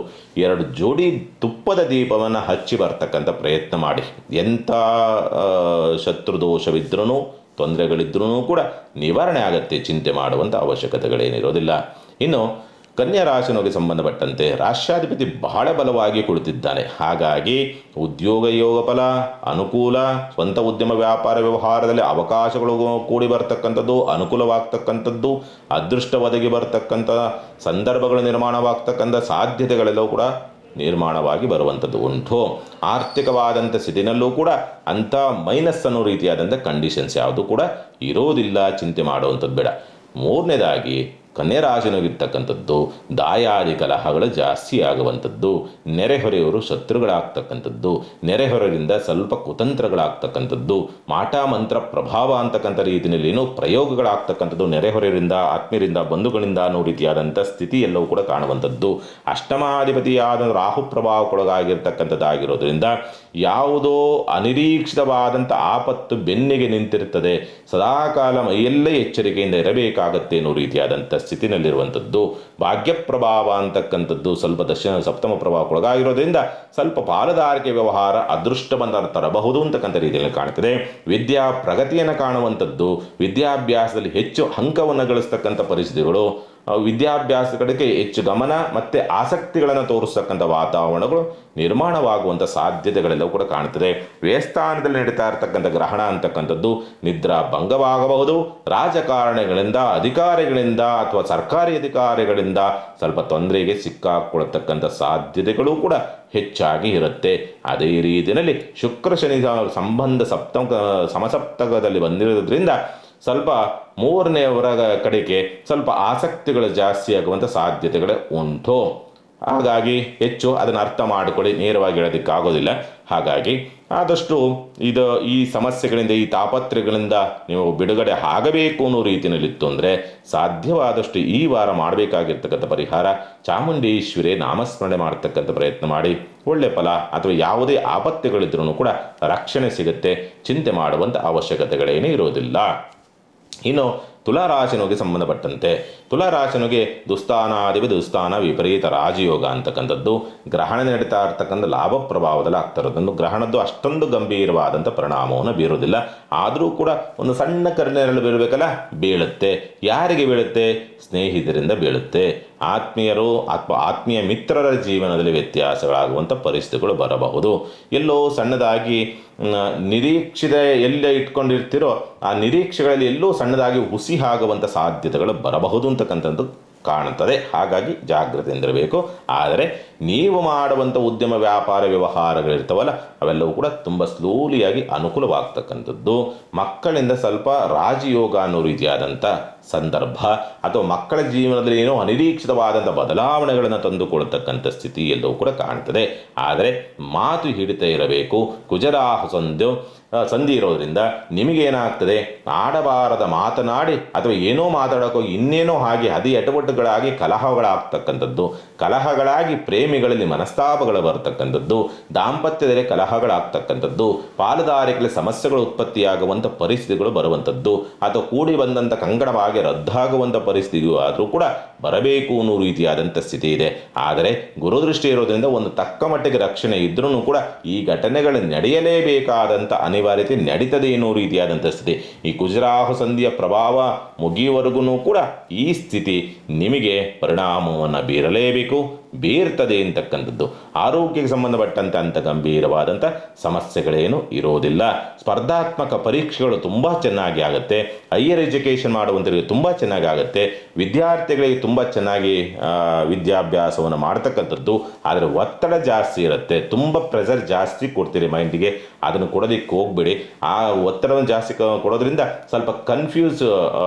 2 ಜೋಡಿ ತುಪ್ಪದ ದೀಪವನ್ನು ಹಚ್ಚಿ ಬರ್ತಕ್ಕಂಥ ಪ್ರಯತ್ನ ಮಾಡಿ. ಎಂಥ ಶತ್ರುದೋಷವಿದ್ರೂ ತೊಂದರೆಗಳಿದ್ರೂ ಕೂಡ ನಿವಾರಣೆ ಆಗತ್ತೆ, ಚಿಂತೆ ಮಾಡುವಂಥ ಅವಶ್ಯಕತೆಗಳೇನಿರೋದಿಲ್ಲ. ಇನ್ನು ಕನ್ಯಾ ರಾಶಿನೋಗೆ ಸಂಬಂಧಪಟ್ಟಂತೆ ರಾಷ್ಟ್ರಾಧಿಪತಿ ಬಹಳ ಬಲವಾಗಿ ಕುಳಿತಿದ್ದಾನೆ. ಹಾಗಾಗಿ ಉದ್ಯೋಗ ಯೋಗ ಫಲ ಅನುಕೂಲ, ಸ್ವಂತ ಉದ್ಯಮ ವ್ಯಾಪಾರ ವ್ಯವಹಾರದಲ್ಲಿ ಅವಕಾಶಗಳು ಕೂಡಿ ಬರ್ತಕ್ಕಂಥದ್ದು, ಅನುಕೂಲವಾಗ್ತಕ್ಕಂಥದ್ದು, ಅದೃಷ್ಟ ಒದಗಿ ಬರ್ತಕ್ಕಂಥ ಸಂದರ್ಭಗಳು ನಿರ್ಮಾಣವಾಗ್ತಕ್ಕಂಥ ಸಾಧ್ಯತೆಗಳೆಲ್ಲವೂ ಕೂಡ ನಿರ್ಮಾಣವಾಗಿ ಬರುವಂಥದ್ದು ಉಂಟು. ಆರ್ಥಿಕವಾದಂಥ ಸ್ಥಿತಿನಲ್ಲೂ ಕೂಡ ಅಂಥ ಮೈನಸ್ ಅನ್ನೋ ರೀತಿಯಾದಂಥ ಕಂಡೀಷನ್ಸ್ ಯಾವುದು ಕೂಡ ಇರೋದಿಲ್ಲ, ಚಿಂತೆ ಮಾಡುವಂಥದ್ದು ಬೇಡ. ಮೂರನೇದಾಗಿ ಕನ್ಯಾ ರಾಶಿನೋಗಿರ್ತಕ್ಕಂಥದ್ದು ದಾಯಾದಿ ಕಲಹಗಳು ಜಾಸ್ತಿ ಆಗುವಂಥದ್ದು, ನೆರೆಹೊರೆಯವರು ಶತ್ರುಗಳಾಗ್ತಕ್ಕಂಥದ್ದು, ನೆರೆಹೊರೆಯಿಂದ ಸ್ವಲ್ಪ ಕುತಂತ್ರಗಳಾಗ್ತಕ್ಕಂಥದ್ದು, ಮಾಟ ಮಂತ್ರ ಪ್ರಭಾವ ಅಂತಕ್ಕಂಥ ರೀತಿಯಲ್ಲಿ ಏನೋ ಪ್ರಯೋಗಗಳಾಗ್ತಕ್ಕಂಥದ್ದು, ನೆರೆಹೊರೆಯರಿಂದ ಆತ್ಮೀಯರಿಂದ ಬಂಧುಗಳಿಂದ ಅನ್ನೋ ರೀತಿಯಾದಂಥ ಸ್ಥಿತಿ ಎಲ್ಲವೂ ಕೂಡ ಕಾಣುವಂಥದ್ದು. ಅಷ್ಟಮಾಧಿಪತಿಯಾದ ರಾಹು ಪ್ರಭಾವಕ್ಕೊಳಗಾಗಿರ್ತಕ್ಕಂಥದ್ದಾಗಿರೋದ್ರಿಂದ ಯಾವುದೋ ಅನಿರೀಕ್ಷಿತವಾದಂಥ ಆಪತ್ತು ಬೆನ್ನಿಗೆ ನಿಂತಿರ್ತದೆ, ಸದಾಕಾಲ ಮೈಯಲ್ಲೇ ಎಚ್ಚರಿಕೆಯಿಂದ ಇರಬೇಕಾಗತ್ತೆ ಅನ್ನೋ ರೀತಿಯಾದಂಥ ಸ್ಥಿತಿನಲ್ಲಿರುವಂಥದ್ದು. ಭಾಗ್ಯ ಪ್ರಭಾವ ಅಂತಕ್ಕಂಥದ್ದು ಸ್ವಲ್ಪ ಸಪ್ತಮ ಪ್ರಭಾವಕ್ಕೊಳಗಾಗಿರೋದ್ರಿಂದ ಸ್ವಲ್ಪ ಪಾಲುದಾರಿಕೆ ವ್ಯವಹಾರ ಅದೃಷ್ಟವನ್ನು ತರಬಹುದು ಅಂತಕ್ಕಂಥ ರೀತಿಯಲ್ಲಿ ಕಾಣ್ತದೆ. ವಿದ್ಯಾ ಪ್ರಗತಿಯನ್ನು ಕಾಣುವಂಥದ್ದು, ವಿದ್ಯಾಭ್ಯಾಸದಲ್ಲಿ ಹೆಚ್ಚು ಅಂಕವನ್ನು ಗಳಿಸ್ತಕ್ಕಂಥ ಪರಿಸ್ಥಿತಿಗಳು, ವಿದ್ಯಾಭ್ಯಾಸ ಕಡೆಗೆ ಹೆಚ್ಚು ಗಮನ ಮತ್ತು ಆಸಕ್ತಿಗಳನ್ನು ತೋರಿಸ್ತಕ್ಕಂಥ ವಾತಾವರಣಗಳು ನಿರ್ಮಾಣವಾಗುವಂಥ ಸಾಧ್ಯತೆಗಳೆಲ್ಲವೂ ಕೂಡ ಕಾಣ್ತದೆ. ವ್ಯಯಸ್ಥಾನದಲ್ಲಿ ನಡೀತಾ ಇರತಕ್ಕಂಥ ಗ್ರಹಣ ಅಂತಕ್ಕಂಥದ್ದು ನಿದ್ರಾ ಭಂಗವಾಗಬಹುದು. ರಾಜಕಾರಣಿಗಳಿಂದ, ಅಧಿಕಾರಿಗಳಿಂದ ಅಥವಾ ಸರ್ಕಾರಿ ಅಧಿಕಾರಿಗಳಿಂದ ಸ್ವಲ್ಪ ತೊಂದರೆಗೆ ಸಿಕ್ಕಾಕೊಳ್ತಕ್ಕಂಥ ಸಾಧ್ಯತೆಗಳು ಕೂಡ ಹೆಚ್ಚಾಗಿ ಇರುತ್ತೆ. ಅದೇ ರೀತಿಯಲ್ಲಿ ಶುಕ್ರ ಶನಿ ಸಂಬಂಧ ಸಮಸಪ್ತಕದಲ್ಲಿ ಬಂದಿರೋದ್ರಿಂದ ಸ್ವಲ್ಪ ಮೂರನೆಯವರ ಕಡೆಗೆ ಸ್ವಲ್ಪ ಆಸಕ್ತಿಗಳು ಜಾಸ್ತಿ ಆಗುವಂಥ ಸಾಧ್ಯತೆಗಳೇ ಉಂಟು. ಹಾಗಾಗಿ ಹೆಚ್ಚು ಅದನ್ನು ಅರ್ಥ ಮಾಡಿಕೊಳ್ಳಿ, ನೇರವಾಗಿ ಹೇಳೋದಕ್ಕಾಗೋದಿಲ್ಲ. ಹಾಗಾಗಿ ಆದಷ್ಟು ಈ ಸಮಸ್ಯೆಗಳಿಂದ, ಈ ತಾಪತ್ರೆಗಳಿಂದ ನೀವು ಬಿಡುಗಡೆ ಆಗಬೇಕು ಅನ್ನೋ ರೀತಿಯಲ್ಲಿತ್ತು ಅಂದರೆ ಸಾಧ್ಯವಾದಷ್ಟು ಈ ವಾರ ಮಾಡಬೇಕಾಗಿರ್ತಕ್ಕಂಥ ಪರಿಹಾರ ಚಾಮುಂಡೇಶ್ವರಿ ನಾಮಸ್ಮರಣೆ ಮಾಡ್ತಕ್ಕಂಥ ಪ್ರಯತ್ನ ಮಾಡಿ. ಒಳ್ಳೆ ಫಲ ಅಥವಾ ಯಾವುದೇ ಆಪತ್ತುಗಳಿದ್ರೂ ಕೂಡ ರಕ್ಷಣೆ ಸಿಗುತ್ತೆ, ಚಿಂತೆ ಮಾಡುವಂಥ ಅವಶ್ಯಕತೆಗಳೇನೂ ಇರೋದಿಲ್ಲ. ಇನ್ನು ತುಲಾರಾಶಿನೋಗೆ ಸಂಬಂಧಪಟ್ಟಂತೆ ತುಲಾರಾಶಿನೋಗೆ ದುಸ್ಥಾನ ವಿಪರೀತ ರಾಜಯೋಗ ಅಂತಕ್ಕಂಥದ್ದು ಗ್ರಹಣ ನಡೀತಾ ಇರ್ತಕ್ಕಂಥ ಲಾಭ ಪ್ರಭಾವದಲ್ಲಿ ಆಗ್ತಾ ಇರೋದನ್ನು ಗ್ರಹಣದ್ದು ಅಷ್ಟೊಂದು ಗಂಭೀರವಾದಂಥ ಪರಿಣಾಮವನ್ನು ಬೀರೋದಿಲ್ಲ. ಆದರೂ ಕೂಡ ಒಂದು ಸಣ್ಣ ಕರ್ನೆರಳು ಬೀಳಬೇಕಲ್ಲ, ಬೀಳುತ್ತೆ. ಯಾರಿಗೆ ಬೀಳುತ್ತೆ? ಸ್ನೇಹಿತರಿಂದ ಬೀಳುತ್ತೆ. ಆತ್ಮೀಯರು ಅಥವಾ ಆತ್ಮೀಯ ಮಿತ್ರರ ಜೀವನದಲ್ಲಿ ವ್ಯತ್ಯಾಸಗಳಾಗುವಂಥ ಪರಿಸ್ಥಿತಿಗಳು ಬರಬಹುದು. ಎಲ್ಲೋ ಸಣ್ಣದಾಗಿ ನಿರೀಕ್ಷೆ ಎಲ್ಲೇ ಇಟ್ಕೊಂಡಿರ್ತೀರೋ ಆ ನಿರೀಕ್ಷೆಗಳಲ್ಲಿ ಎಲ್ಲೋ ಸಣ್ಣದಾಗಿ ಹುಸಿ ಆಗುವಂಥ ಸಾಧ್ಯತೆಗಳು ಬರಬಹುದು ಅಂತಕ್ಕಂಥದ್ದು ಕಾಣುತ್ತದೆ. ಹಾಗಾಗಿ ಜಾಗ್ರತೆಯಿಂದಿರಬೇಕು. ಆದರೆ ನೀವು ಮಾಡುವಂಥ ಉದ್ಯಮ ವ್ಯಾಪಾರ ವ್ಯವಹಾರಗಳಿರ್ತಾವಲ್ಲ, ಅವೆಲ್ಲವೂ ಕೂಡ ತುಂಬ ಸ್ಲೋಲಿಯಾಗಿ ಅನುಕೂಲವಾಗ್ತಕ್ಕಂಥದ್ದು. ಮಕ್ಕಳಿಂದ ಸ್ವಲ್ಪ ರಾಜಯೋಗ ಅನ್ನೋ ರೀತಿಯಾದಂಥ ಸಂದರ್ಭ ಅಥವಾ ಮಕ್ಕಳ ಜೀವನದಲ್ಲಿ ಏನೋ ಅನಿರೀಕ್ಷಿತವಾದಂಥ ಬದಲಾವಣೆಗಳನ್ನು ತಂದುಕೊಳ್ತಕ್ಕಂಥ ಸ್ಥಿತಿ ಎಲ್ಲವೂ ಕೂಡ ಕಾಣ್ತದೆ. ಆದರೆ ಮಾತು ಹಿಡಿತಾ ಇರಬೇಕು. ಕುಜರಾಹು ಸಂಧಿ ಇರೋದ್ರಿಂದ ನಿಮಗೇನಾಗ್ತದೆ, ಆಡಬಾರದ ಮಾತನಾಡಿ ಅಥವಾ ಏನೋ ಮಾತಾಡೋಕೆ ಇನ್ನೇನೋ ಹಾಗೆ ಅದೇ ಎಟವಟ್ಟುಗಳಾಗಿ ಕಲಹಗಳಾಗ್ತಕ್ಕಂಥದ್ದು, ಕಲಹಗಳಾಗಿ ಪ್ರೇಮಿಗಳಲ್ಲಿ ಮನಸ್ತಾಪಗಳು ಬರ್ತಕ್ಕಂಥದ್ದು, ದಾಂಪತ್ಯದಲ್ಲಿ ಕಲಹಗಳಾಗ್ತಕ್ಕಂಥದ್ದು, ಪಾಲುದಾರಿಕೆಯಲ್ಲಿ ಸಮಸ್ಯೆಗಳು ಉತ್ಪತ್ತಿಯಾಗುವಂಥ ಪರಿಸ್ಥಿತಿಗಳು ಬರುವಂಥದ್ದು ಅಥವಾ ಕೂಡಿ ಬಂದಂಥ ಕಂಗಡವಾಗಿ ರದ್ದಾಗುವಂಥ ಪರಿಸ್ಥಿತಿಯು ಆದರೂ ಕೂಡ ಬರಬೇಕು ಅನ್ನೋ ರೀತಿಯಾದಂಥ ಸ್ಥಿತಿ ಇದೆ. ಆದರೆ ಗುರುದೃಷ್ಟಿ ಇರೋದ್ರಿಂದ ಒಂದು ತಕ್ಕ ಮಟ್ಟಿಗೆ ರಕ್ಷಣೆ ಇದ್ರೂ ಕೂಡ ಈ ಘಟನೆಗಳು ನಡೆಯಲೇಬೇಕಾದಂಥ ಅನಿವಾರ್ಯತೆ ನಡೀತದೆ ಎನ್ನುವ ರೀತಿಯಾದಂಥ ಸ್ಥಿತಿ. ಈ ಕುಜರಾಹು ಸಂಧಿಯ ಪ್ರಭಾವ ಮುಗಿಯುವವರೆಗೂ ಕೂಡ ಈ ಸ್ಥಿತಿ ನಿಮಗೆ ಪರಿಣಾಮವನ್ನು ಬೀರಲೇಬೇಕು, ಬೀರ್ತದೆ ಅಂತಕ್ಕಂಥದ್ದು. ಆರೋಗ್ಯಕ್ಕೆ ಸಂಬಂಧಪಟ್ಟಂತೆ ಅಂಥ ಗಂಭೀರವಾದಂಥ ಸಮಸ್ಯೆಗಳೇನು ಇರೋದಿಲ್ಲ. ಸ್ಪರ್ಧಾತ್ಮಕ ಪರೀಕ್ಷೆಗಳು ತುಂಬ ಚೆನ್ನಾಗಿ ಆಗುತ್ತೆ. ಹೈಯರ್ ಎಜುಕೇಷನ್ ಮಾಡುವಂಥವರಿಗೆ ತುಂಬ ಚೆನ್ನಾಗಿ ಆಗುತ್ತೆ. ವಿದ್ಯಾರ್ಥಿಗಳಿಗೆ ತುಂಬ ಚೆನ್ನಾಗಿ ವಿದ್ಯಾಭ್ಯಾಸವನ್ನು ಮಾಡ್ತಕ್ಕಂಥದ್ದು. ಆದರೆ ಒತ್ತಡ ಜಾಸ್ತಿ ಇರುತ್ತೆ, ತುಂಬ ಪ್ರೆಷರ್ ಜಾಸ್ತಿ ಕೊಡ್ತೀರಿ ಮೈಂಡಿಗೆ. ಅದನ್ನು ಕೊಡೋದಕ್ಕೆ ಹೋಗ್ಬೇಡಿ. ಆ ಒತ್ತಡವನ್ನು ಜಾಸ್ತಿ ಕೊಡೋದ್ರಿಂದ ಸ್ವಲ್ಪ ಕನ್ಫ್ಯೂಸ್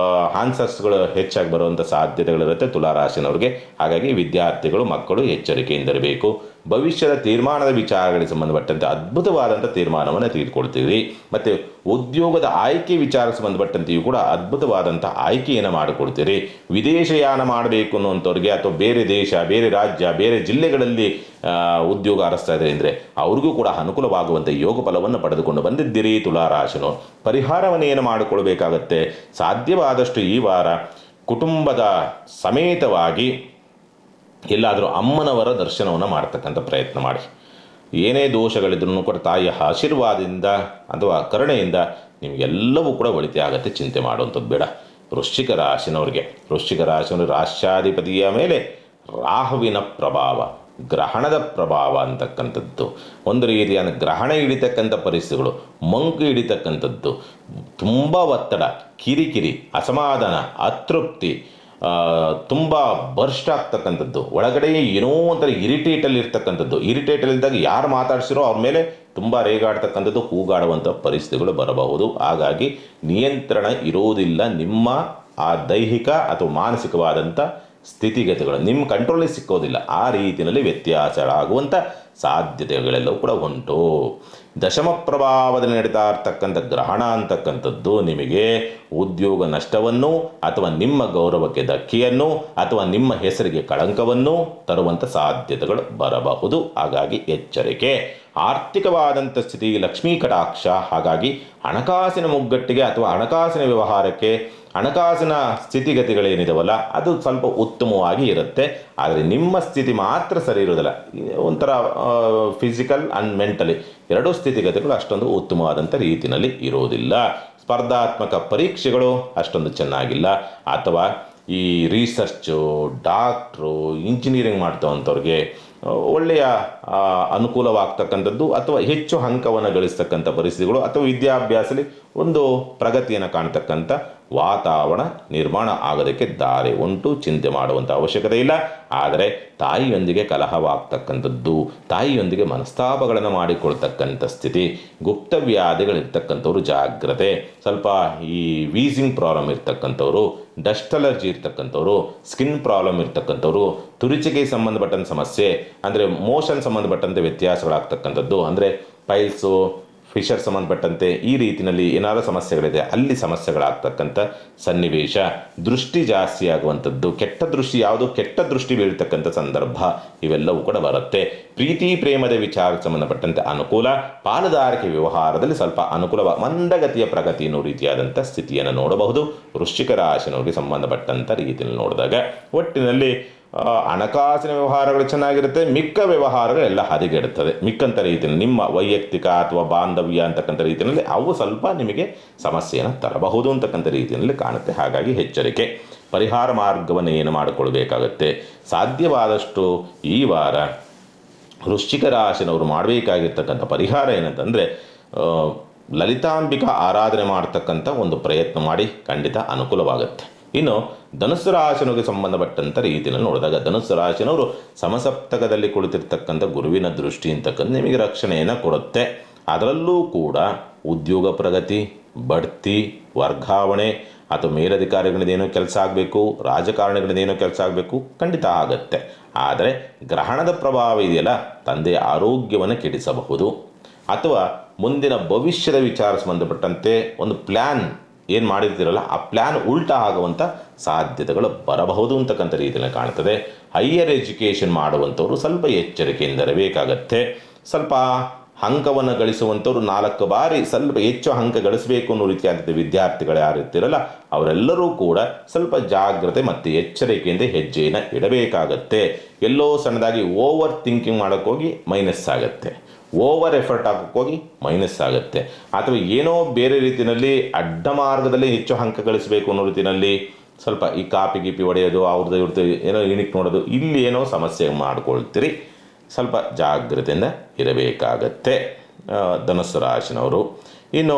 ಆನ್ಸರ್ಸ್ಗಳು ಹೆಚ್ಚಾಗಿ ಬರುವಂಥ ಸಾಧ್ಯತೆಗಳಿರುತ್ತೆ ತುಲಾರಾಶಿನವ್ರಿಗೆ. ಹಾಗಾಗಿ ವಿದ್ಯಾರ್ಥಿಗಳು, ಮಕ್ಕಳು ಎಚ್ಚರಿಕೆಯಿಂದಿರಬೇಕು. ಭವಿಷ್ಯದ ತೀರ್ಮಾನದ ವಿಚಾರಗಳಿಗೆ ಸಂಬಂಧಪಟ್ಟಂತೆ ಅದ್ಭುತವಾದಂಥ ತೀರ್ಮಾನವನ್ನು ತೆಗೆದುಕೊಳ್ತೀರಿ. ಮತ್ತು ಉದ್ಯೋಗದ ಆಯ್ಕೆ ವಿಚಾರಕ್ಕೆ ಸಂಬಂಧಪಟ್ಟಂತೆಯೂ ಕೂಡ ಅದ್ಭುತವಾದಂಥ ಆಯ್ಕೆಯನ್ನು ಮಾಡಿಕೊಡ್ತೀರಿ. ವಿದೇಶಯಾನ ಮಾಡಬೇಕು ಅನ್ನುವಂಥವ್ರಿಗೆ ಅಥವಾ ಬೇರೆ ದೇಶ, ಬೇರೆ ರಾಜ್ಯ, ಬೇರೆ ಜಿಲ್ಲೆಗಳಲ್ಲಿ ಉದ್ಯೋಗ ಅರಸ್ತಾ ಇದೆ ಅಂದರೆ ಅವ್ರಿಗೂ ಕೂಡ ಅನುಕೂಲವಾಗುವಂಥ ಯೋಗ ಫಲವನ್ನು ಪಡೆದುಕೊಂಡು ಬಂದಿದ್ದೀರಿ ತುಲಾರಾಶಿನು. ಪರಿಹಾರವನ್ನು ಏನು ಮಾಡಿಕೊಳ್ಬೇಕಾಗತ್ತೆ? ಸಾಧ್ಯವಾದಷ್ಟು ಈ ವಾರ ಕುಟುಂಬದ ಸಮೇತವಾಗಿ ಎಲ್ಲಾದರೂ ಅಮ್ಮನವರ ದರ್ಶನವನ್ನು ಮಾಡ್ತಕ್ಕಂಥ ಪ್ರಯತ್ನ ಮಾಡಿ. ಏನೇ ದೋಷಗಳಿದ್ರೂ ಕೂಡ ತಾಯಿಯ ಆಶೀರ್ವಾದದಿಂದ ಅಥವಾ ಕರುಣೆಯಿಂದ ನಿಮಗೆಲ್ಲವೂ ಕೂಡ ಒಳಿತೆ ಆಗುತ್ತೆ, ಚಿಂತೆ ಮಾಡುವಂಥದ್ದು ಬೇಡ. ವೃಶ್ಚಿಕ ರಾಶಿಯವರು ರಾಶ್ಯಾಧಿಪತಿಯ ಮೇಲೆ ರಾಹುವಿನ ಪ್ರಭಾವ, ಗ್ರಹಣದ ಪ್ರಭಾವ ಅಂತಕ್ಕಂಥದ್ದು, ಒಂದು ರೀತಿಯ ಗ್ರಹಣ ಹಿಡಿತಕ್ಕಂಥ ಪರಿಸ್ಥಿತಿಗಳು, ಮಂಕು ಹಿಡಿತಕ್ಕಂಥದ್ದು, ತುಂಬ ಒತ್ತಡ, ಕಿರಿಕಿರಿ, ಅಸಮಾಧಾನ, ಅತೃಪ್ತಿ, ತುಂಬ ಬರ್ಸ್ಟ್ ಆಗ್ತಕ್ಕಂಥದ್ದು, ಒಳಗಡೆ ಏನೋ ಒಂಥರ ಇರಿಟೇಟಲ್ಲಿ ಇರ್ತಕ್ಕಂಥದ್ದು. ಇರಿಟೇಟಲ್ಲಿದ್ದಾಗ ಯಾರು ಮಾತಾಡ್ಸಿರೋ ಅವ್ರ ಮೇಲೆ ತುಂಬ ರೇಗಾಡ್ತಕ್ಕಂಥದ್ದು, ಕೂಗಾಡುವಂಥ ಪರಿಸ್ಥಿತಿಗಳು ಬರಬಹುದು. ಹಾಗಾಗಿ ನಿಯಂತ್ರಣ ಇರೋದಿಲ್ಲ. ನಿಮ್ಮ ಆ ದೈಹಿಕ ಅಥವಾ ಮಾನಸಿಕವಾದಂಥ ಸ್ಥಿತಿಗತಿಗಳು ನಿಮ್ಮ ಕಂಟ್ರೋಲಿಗೆ ಸಿಕ್ಕೋದಿಲ್ಲ. ಆ ರೀತಿಯಲ್ಲಿ ವ್ಯತ್ಯಾಸಗಳಾಗುವಂಥ ಸಾಧ್ಯತೆಗಳೆಲ್ಲವೂ ಕೂಡ ಉಂಟು. ದಶಮ ಪ್ರಭಾವದಲ್ಲಿ ನಡೀತಾ ಇರ್ತಕ್ಕಂಥ ಗ್ರಹಣ ಅಂತಕ್ಕಂಥದ್ದು ನಿಮಗೆ ಉದ್ಯೋಗ ನಷ್ಟವನ್ನು ಅಥವಾ ನಿಮ್ಮ ಗೌರವಕ್ಕೆ ಧಕ್ಕೆಯನ್ನು ಅಥವಾ ನಿಮ್ಮ ಹೆಸರಿಗೆ ಕಳಂಕವನ್ನು ತರುವಂಥ ಸಾಧ್ಯತೆಗಳು ಬರಬಹುದು. ಹಾಗಾಗಿ ಎಚ್ಚರಿಕೆ. ಆರ್ಥಿಕವಾದಂಥ ಸ್ಥಿತಿ ಲಕ್ಷ್ಮೀ ಕಟಾಕ್ಷ. ಹಾಗಾಗಿ ಹಣಕಾಸಿನ ಮುಗ್ಗಟ್ಟಿಗೆ ಅಥವಾ ಹಣಕಾಸಿನ ವ್ಯವಹಾರಕ್ಕೆ ಹಣಕಾಸಿನ ಸ್ಥಿತಿಗತಿಗಳೇನಿದಾವಲ್ಲ ಅದು ಸ್ವಲ್ಪ ಉತ್ತಮವಾಗಿ ಇರುತ್ತೆ. ಆದರೆ ನಿಮ್ಮ ಸ್ಥಿತಿ ಮಾತ್ರ ಸರಿ ಇರೋದಿಲ್ಲ. ಒಂಥರ ಫಿಸಿಕಲ್ ಆ್ಯಂಡ್ ಮೆಂಟಲಿ ಎರಡೂ ಸ್ಥಿತಿಗತಿಗಳು ಅಷ್ಟೊಂದು ಉತ್ತಮವಾದಂಥ ರೀತಿಯಲ್ಲಿ ಇರೋದಿಲ್ಲ. ಸ್ಪರ್ಧಾತ್ಮಕ ಪರೀಕ್ಷೆಗಳು ಅಷ್ಟೊಂದು ಚೆನ್ನಾಗಿಲ್ಲ. ಅಥವಾ ಈ ರಿಸರ್ಚು, ಡಾಕ್ಟ್ರು, ಇಂಜಿನಿಯರಿಂಗ್ ಮಾಡ್ತವಂಥವ್ರಿಗೆ ಒಳ್ಳೆಯ ಅನುಕೂಲವಾಗ್ತಕ್ಕಂಥದ್ದು ಅಥವಾ ಹೆಚ್ಚು ಅಂಕವನ್ನು ಗಳಿಸ್ತಕ್ಕಂಥ ಪರಿಸ್ಥಿತಿಗಳು ಅಥವಾ ವಿದ್ಯಾಭ್ಯಾಸದಲ್ಲಿ ಒಂದು ಪ್ರಗತಿಯನ್ನು ಕಾಣ್ತಕ್ಕಂಥ ವಾತಾವರಣ ನಿರ್ಮಾಣ ಆಗೋದಕ್ಕೆ ದಾರಿ ಉಂಟು. ಚಿಂತೆ ಮಾಡುವಂಥ ಅವಶ್ಯಕತೆ ಇಲ್ಲ. ಆದರೆ ತಾಯಿಯೊಂದಿಗೆ ಕಲಹವಾಗ್ತಕ್ಕಂಥದ್ದು, ತಾಯಿಯೊಂದಿಗೆ ಮನಸ್ತಾಪಗಳನ್ನು ಮಾಡಿಕೊಳ್ತಕ್ಕಂಥ ಸ್ಥಿತಿ, ಗುಪ್ತ ವ್ಯಾಧಿಗಳಿರ್ತಕ್ಕಂಥವ್ರು ಜಾಗ್ರತೆ. ಸ್ವಲ್ಪ ಈ ವೀಸಿಂಗ್ ಪ್ರಾಬ್ಲಮ್ ಇರ್ತಕ್ಕಂಥವ್ರು, ಡಸ್ಟ್ ಅಲರ್ಜಿ ಇರ್ತಕ್ಕಂಥವ್ರು, ಸ್ಕಿನ್ ಪ್ರಾಬ್ಲಮ್ ಇರ್ತಕ್ಕಂಥವ್ರು, ತುರಿಚಿಗೆ ಸಂಬಂಧಪಟ್ಟಂಥ ಸಮಸ್ಯೆ ಅಂದರೆ ಮೋಷನ್ ಸಂಬಂಧಪಟ್ಟಂತೆ ವ್ಯತ್ಯಾಸಗಳಾಗ್ತಕ್ಕಂಥದ್ದು, ಅಂದರೆ ಪೈಲ್ಸು, ಫಿಶರ್ ಸಂಬಂಧಪಟ್ಟಂತೆ ಈ ರೀತಿಯಲ್ಲಿ ಏನಾದರೂ ಸಮಸ್ಯೆಗಳಿದೆ ಅಲ್ಲಿ ಸಮಸ್ಯೆಗಳಾಗ್ತಕ್ಕಂಥ ಸನ್ನಿವೇಶ, ದೃಷ್ಟಿ ಜಾಸ್ತಿ ಆಗುವಂಥದ್ದು, ಕೆಟ್ಟ ದೃಷ್ಟಿ ಬೀಳ್ತಕ್ಕಂಥ ಸಂದರ್ಭ ಇವೆಲ್ಲವೂ ಕೂಡ ಬರುತ್ತೆ. ಪ್ರೀತಿ ಪ್ರೇಮದ ವಿಚಾರಕ್ಕೆ ಸಂಬಂಧಪಟ್ಟಂತೆ ಅನುಕೂಲ, ಪಾಲುದಾರಿಕೆ ವ್ಯವಹಾರದಲ್ಲಿ ಸ್ವಲ್ಪ ಅನುಕೂಲ, ಮಂದಗತಿಯ ಪ್ರಗತಿ ಅನ್ನೋ ರೀತಿಯಾದಂಥ ಸ್ಥಿತಿಯನ್ನು ನೋಡಬಹುದು. ವೃಶ್ಚಿಕ ರಾಶಿಯವರಿಗೆ ಸಂಬಂಧಪಟ್ಟಂಥ ರೀತಿಯಲ್ಲಿ ನೋಡಿದಾಗ ಒಟ್ಟಿನಲ್ಲಿ ಹಣಕಾಸಿನ ವ್ಯವಹಾರಗಳು ಚೆನ್ನಾಗಿರುತ್ತೆ, ಮಿಕ್ಕ ವ್ಯವಹಾರಗಳೆಲ್ಲ ಹದಗೆಡುತ್ತದೆ. ಮಿಕ್ಕಂಥ ರೀತಿಯಲ್ಲಿ ನಿಮ್ಮ ವೈಯಕ್ತಿಕ ಅಥವಾ ಬಾಂಧವ್ಯ ಅಂತಕ್ಕಂಥ ರೀತಿಯಲ್ಲಿ ಅವು ಸ್ವಲ್ಪ ನಿಮಗೆ ಸಮಸ್ಯೆಯನ್ನು ತರಬಹುದು ಅಂತಕ್ಕಂಥ ರೀತಿಯಲ್ಲಿ ಕಾಣುತ್ತೆ. ಹಾಗಾಗಿ ಎಚ್ಚರಿಕೆ. ಪರಿಹಾರ ಮಾರ್ಗವನ್ನು ಏನು ಮಾಡಿಕೊಳ್ಬೇಕಾಗತ್ತೆ? ಸಾಧ್ಯವಾದಷ್ಟು ಈ ವಾರ ವೃಶ್ಚಿಕ ರಾಶಿನವರು ಮಾಡಬೇಕಾಗಿರ್ತಕ್ಕಂಥ ಪರಿಹಾರ ಏನಂತಂದರೆ ಲಲಿತಾಂಬಿಕಾ ಆರಾಧನೆ ಮಾಡ್ತಕ್ಕಂಥ ಒಂದು ಪ್ರಯತ್ನ ಮಾಡಿ, ಖಂಡಿತ ಅನುಕೂಲವಾಗುತ್ತೆ. ಇನ್ನು ಧನುಸ್ಸು ರಾಶಿನವರಿಗೆ ಸಂಬಂಧಪಟ್ಟಂಥ ರೀತಿಯಲ್ಲಿ ನೋಡಿದಾಗ ಧನುಸ್ಸು ರಾಶಿನವರು ಸಮಸಪ್ತಕದಲ್ಲಿ ಕುಳಿತಿರ್ತಕ್ಕಂಥ ಗುರುವಿನ ದೃಷ್ಟಿ ಅಂತಕ್ಕಂಥ ನಿಮಗೆ ರಕ್ಷಣೆಯನ್ನು ಕೊಡುತ್ತೆ. ಅದರಲ್ಲೂ ಕೂಡ ಉದ್ಯೋಗ ಪ್ರಗತಿ, ಬಡ್ತಿ, ವರ್ಗಾವಣೆ ಅಥವಾ ಮೇಲಧಿಕಾರಿಗಳದ್ದೇನೋ ಕೆಲಸ ಆಗಬೇಕು, ರಾಜಕಾರಣಿಗಳದ್ದೇನೋ ಕೆಲಸ ಆಗಬೇಕು, ಖಂಡಿತ ಆಗುತ್ತೆ. ಆದರೆ ಗ್ರಹಣದ ಪ್ರಭಾವ ಇದೆಯಲ್ಲ, ತಂದೆಯ ಆರೋಗ್ಯವನ್ನು ಕೆಡಿಸಬಹುದು ಅಥವಾ ಮುಂದಿನ ಭವಿಷ್ಯದ ವಿಚಾರ ಸಂಬಂಧಪಟ್ಟಂತೆ ಒಂದು ಪ್ಲ್ಯಾನ್ ಏನು ಮಾಡಿರ್ತೀರಲ್ಲ ಆ ಪ್ಲ್ಯಾನ್ ಉಲ್ಟಾ ಆಗುವಂಥ ಸಾಧ್ಯತೆಗಳು ಬರಬಹುದು ಅಂತಕ್ಕಂಥ ರೀತಿಯಲ್ಲಿ ಕಾಣ್ತದೆ. ಹೈಯರ್ ಎಜುಕೇಷನ್ ಮಾಡುವಂಥವ್ರು ಸ್ವಲ್ಪ ಎಚ್ಚರಿಕೆಯಿಂದ ಇರಬೇಕಾಗತ್ತೆ. ಸ್ವಲ್ಪ ಅಂಕವನ್ನು ಗಳಿಸುವಂಥವ್ರು 4 ಬಾರಿ ಸ್ವಲ್ಪ ಹೆಚ್ಚು ಅಂಕ ಗಳಿಸಬೇಕು ಅನ್ನೋ ರೀತಿಯಾದಂಥ ವಿದ್ಯಾರ್ಥಿಗಳು ಯಾರಿರ್ತೀರಲ್ಲ ಅವರೆಲ್ಲರೂ ಕೂಡ ಸ್ವಲ್ಪ ಜಾಗ್ರತೆ ಮತ್ತು ಎಚ್ಚರಿಕೆಯಿಂದ ಹೆಜ್ಜೆಯನ್ನು ಇಡಬೇಕಾಗತ್ತೆ. ಎಲ್ಲೋ ಸಣ್ಣದಾಗಿ ಓವರ್ ಥಿಂಕಿಂಗ್ ಮಾಡೋಕ್ಕೋಗಿ ಮೈನಸ್ ಆಗುತ್ತೆ, ಓವರ್ ಎಫರ್ಟ್ ಹಾಕೋಕ್ಕೋಗಿ ಮೈನಸ್ ಆಗುತ್ತೆ, ಅಥವಾ ಏನೋ ಬೇರೆ ರೀತಿಯಲ್ಲಿ ಅಡ್ಡ ಮಾರ್ಗದಲ್ಲಿ ಹೆಚ್ಚು ಅಂಕ ಗಳಿಸಬೇಕು ಅನ್ನೋ ರೀತಿಯಲ್ಲಿ ಸ್ವಲ್ಪ ಈ ಕಾಪಿ ಗೀಪಿ ಹೊಡೆಯೋದು, ಇವ್ರದ್ದು ಏನೋ ಇಣಿಕ್ ನೋಡೋದು, ಇಲ್ಲಿ ಏನೋ ಸಮಸ್ಯೆ ಮಾಡ್ಕೊಳ್ತೀರಿ. ಸ್ವಲ್ಪ ಜಾಗ್ರತೆಯಿಂದ ಇರಬೇಕಾಗತ್ತೆ ಧನುಸ್ಸು ರಾಶಿನವರು. ಇನ್ನು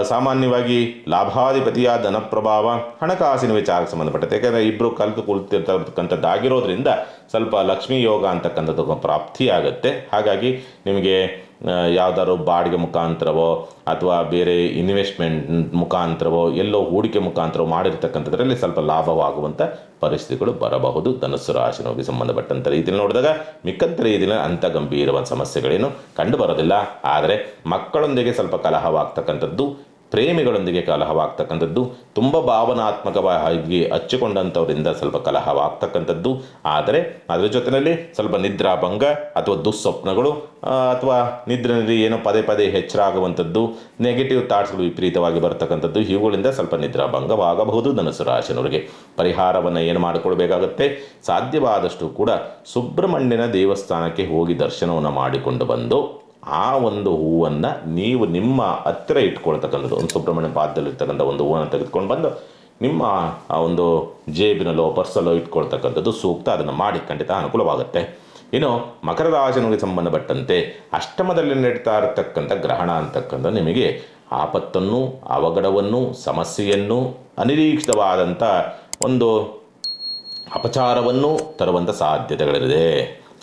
ಸಾಮಾನ್ಯವಾಗಿ ಲಾಭಾಧಿಪತಿಯ ಧನಪ್ರಭಾವ ಹಣಕಾಸಿನ ವಿಚಾರಕ್ಕೆ ಸಂಬಂಧಪಟ್ಟಂತೆ, ಯಾಕೆಂದರೆ ಇಬ್ಬರು ಕಲಿತು ಕುಳಿತಿರ್ತಕ್ಕಂಥದ್ದಾಗಿರೋದ್ರಿಂದ ಸ್ವಲ್ಪ ಲಕ್ಷ್ಮೀ ಯೋಗ ಅಂತಕ್ಕಂಥದ್ದು ಪ್ರಾಪ್ತಿಯಾಗುತ್ತೆ. ಹಾಗಾಗಿ ನಿಮಗೆ ಯಾವುದಾದ್ರು ಬಾಡಿಗೆ ಮುಖಾಂತರವೋ ಅಥವಾ ಬೇರೆ ಇನ್ವೆಸ್ಟ್ಮೆಂಟ್ ಮುಖಾಂತರವೋ ಎಲ್ಲೋ ಹೂಡಿಕೆ ಮುಖಾಂತರವೋ ಮಾಡಿರ್ತಕ್ಕಂಥದ್ರಲ್ಲಿ ಸ್ವಲ್ಪ ಲಾಭವಾಗುವಂಥ ಪರಿಸ್ಥಿತಿಗಳು ಬರಬಹುದು. ಧನುಸ್ಸು ರಾಶಿನವರಿಗೆ ಸಂಬಂಧಪಟ್ಟಂಥ ರೀತಿಯಲ್ಲಿ ನೋಡಿದಾಗ ಮಿಕ್ಕಂಥ ರೀತಿಯಲ್ಲಿ ಅಂಥ ಗಂಭೀರವಾದ ಸಮಸ್ಯೆಗಳೇನು ಕಂಡು ಬರೋದಿಲ್ಲ. ಆದರೆ ಮಕ್ಕಳೊಂದಿಗೆ ಸ್ವಲ್ಪ ಕಲಹವಾಗ್ತಕ್ಕಂಥದ್ದು, ಪ್ರೇಮಿಗಳೊಂದಿಗೆ ಕಲಹವಾಗ್ತಕ್ಕಂಥದ್ದು, ತುಂಬ ಭಾವನಾತ್ಮಕವಾಗಿ ಹಚ್ಚಿಕೊಂಡಂಥವರಿಂದ ಸ್ವಲ್ಪ ಕಲಹವಾಗ್ತಕ್ಕಂಥದ್ದು. ಆದರೆ ಅದರ ಜೊತೆಯಲ್ಲಿ ಸ್ವಲ್ಪ ನಿದ್ರಾಭಂಗ ಅಥವಾ ದುಸ್ವಪ್ನಗಳು ಅಥವಾ ನಿದ್ರೆಯಲ್ಲಿ ಏನೋ ಪದೇ ಪದೇ ಎಚ್ಚರ ಆಗುವಂಥದ್ದು, ನೆಗೆಟಿವ್ ಥಾಟ್ಸ್ಗಳು ವಿಪರೀತವಾಗಿ ಬರ್ತಕ್ಕಂಥದ್ದು, ಇವುಗಳಿಂದ ಸ್ವಲ್ಪ ನಿದ್ರಾಭಂಗವಾಗಬಹುದು. ಧನುಸ್ಸು ರಾಶಿನವರಿಗೆ ಪರಿಹಾರವನ್ನು ಏನು ಮಾಡಿಕೊಳ್ಬೇಕಾಗತ್ತೆ, ಸಾಧ್ಯವಾದಷ್ಟು ಕೂಡ ಸುಬ್ರಹ್ಮಣ್ಯನ ದೇವಸ್ಥಾನಕ್ಕೆ ಹೋಗಿ ದರ್ಶನವನ್ನು ಮಾಡಿಕೊಂಡು ಬಂದು ಆ ಒಂದು ಹೂವನ್ನು ನೀವು ನಿಮ್ಮ ಹತ್ತಿರ ಇಟ್ಕೊಳ್ತಕ್ಕಂಥದ್ದು, ಒಂದು ಸುಬ್ರಹ್ಮಣ್ಯ ಪಾದದಲ್ಲಿರ್ತಕ್ಕಂಥ ಒಂದು ಹೂವನ್ನು ತೆಗೆದುಕೊಂಡು ಬಂದು ನಿಮ್ಮ ಆ ಒಂದು ಜೇಬಿನಲ್ಲೋ ಪರ್ಸಲ್ಲೋ ಇಟ್ಕೊಳ್ತಕ್ಕಂಥದ್ದು ಸೂಕ್ತ. ಅದನ್ನು ಮಾಡಿ, ಖಂಡಿತ ಅನುಕೂಲವಾಗುತ್ತೆ. ಇನ್ನು ಮಕರ ರಾಶಿಗೆ ಸಂಬಂಧಪಟ್ಟಂತೆ ಅಷ್ಟಮದಲ್ಲಿ ನಡೀತಾ ಇರತಕ್ಕಂಥ ಗ್ರಹಣ ಅಂತಕ್ಕಂಥ ನಿಮಗೆ ಆಪತ್ತನ್ನು, ಅವಘಡವನ್ನು, ಸಮಸ್ಯೆಯನ್ನು, ಅನಿರೀಕ್ಷಿತವಾದಂಥ ಒಂದು ಅಪಚಾರವನ್ನು ತರುವಂಥ ಸಾಧ್ಯತೆಗಳಿದೆ.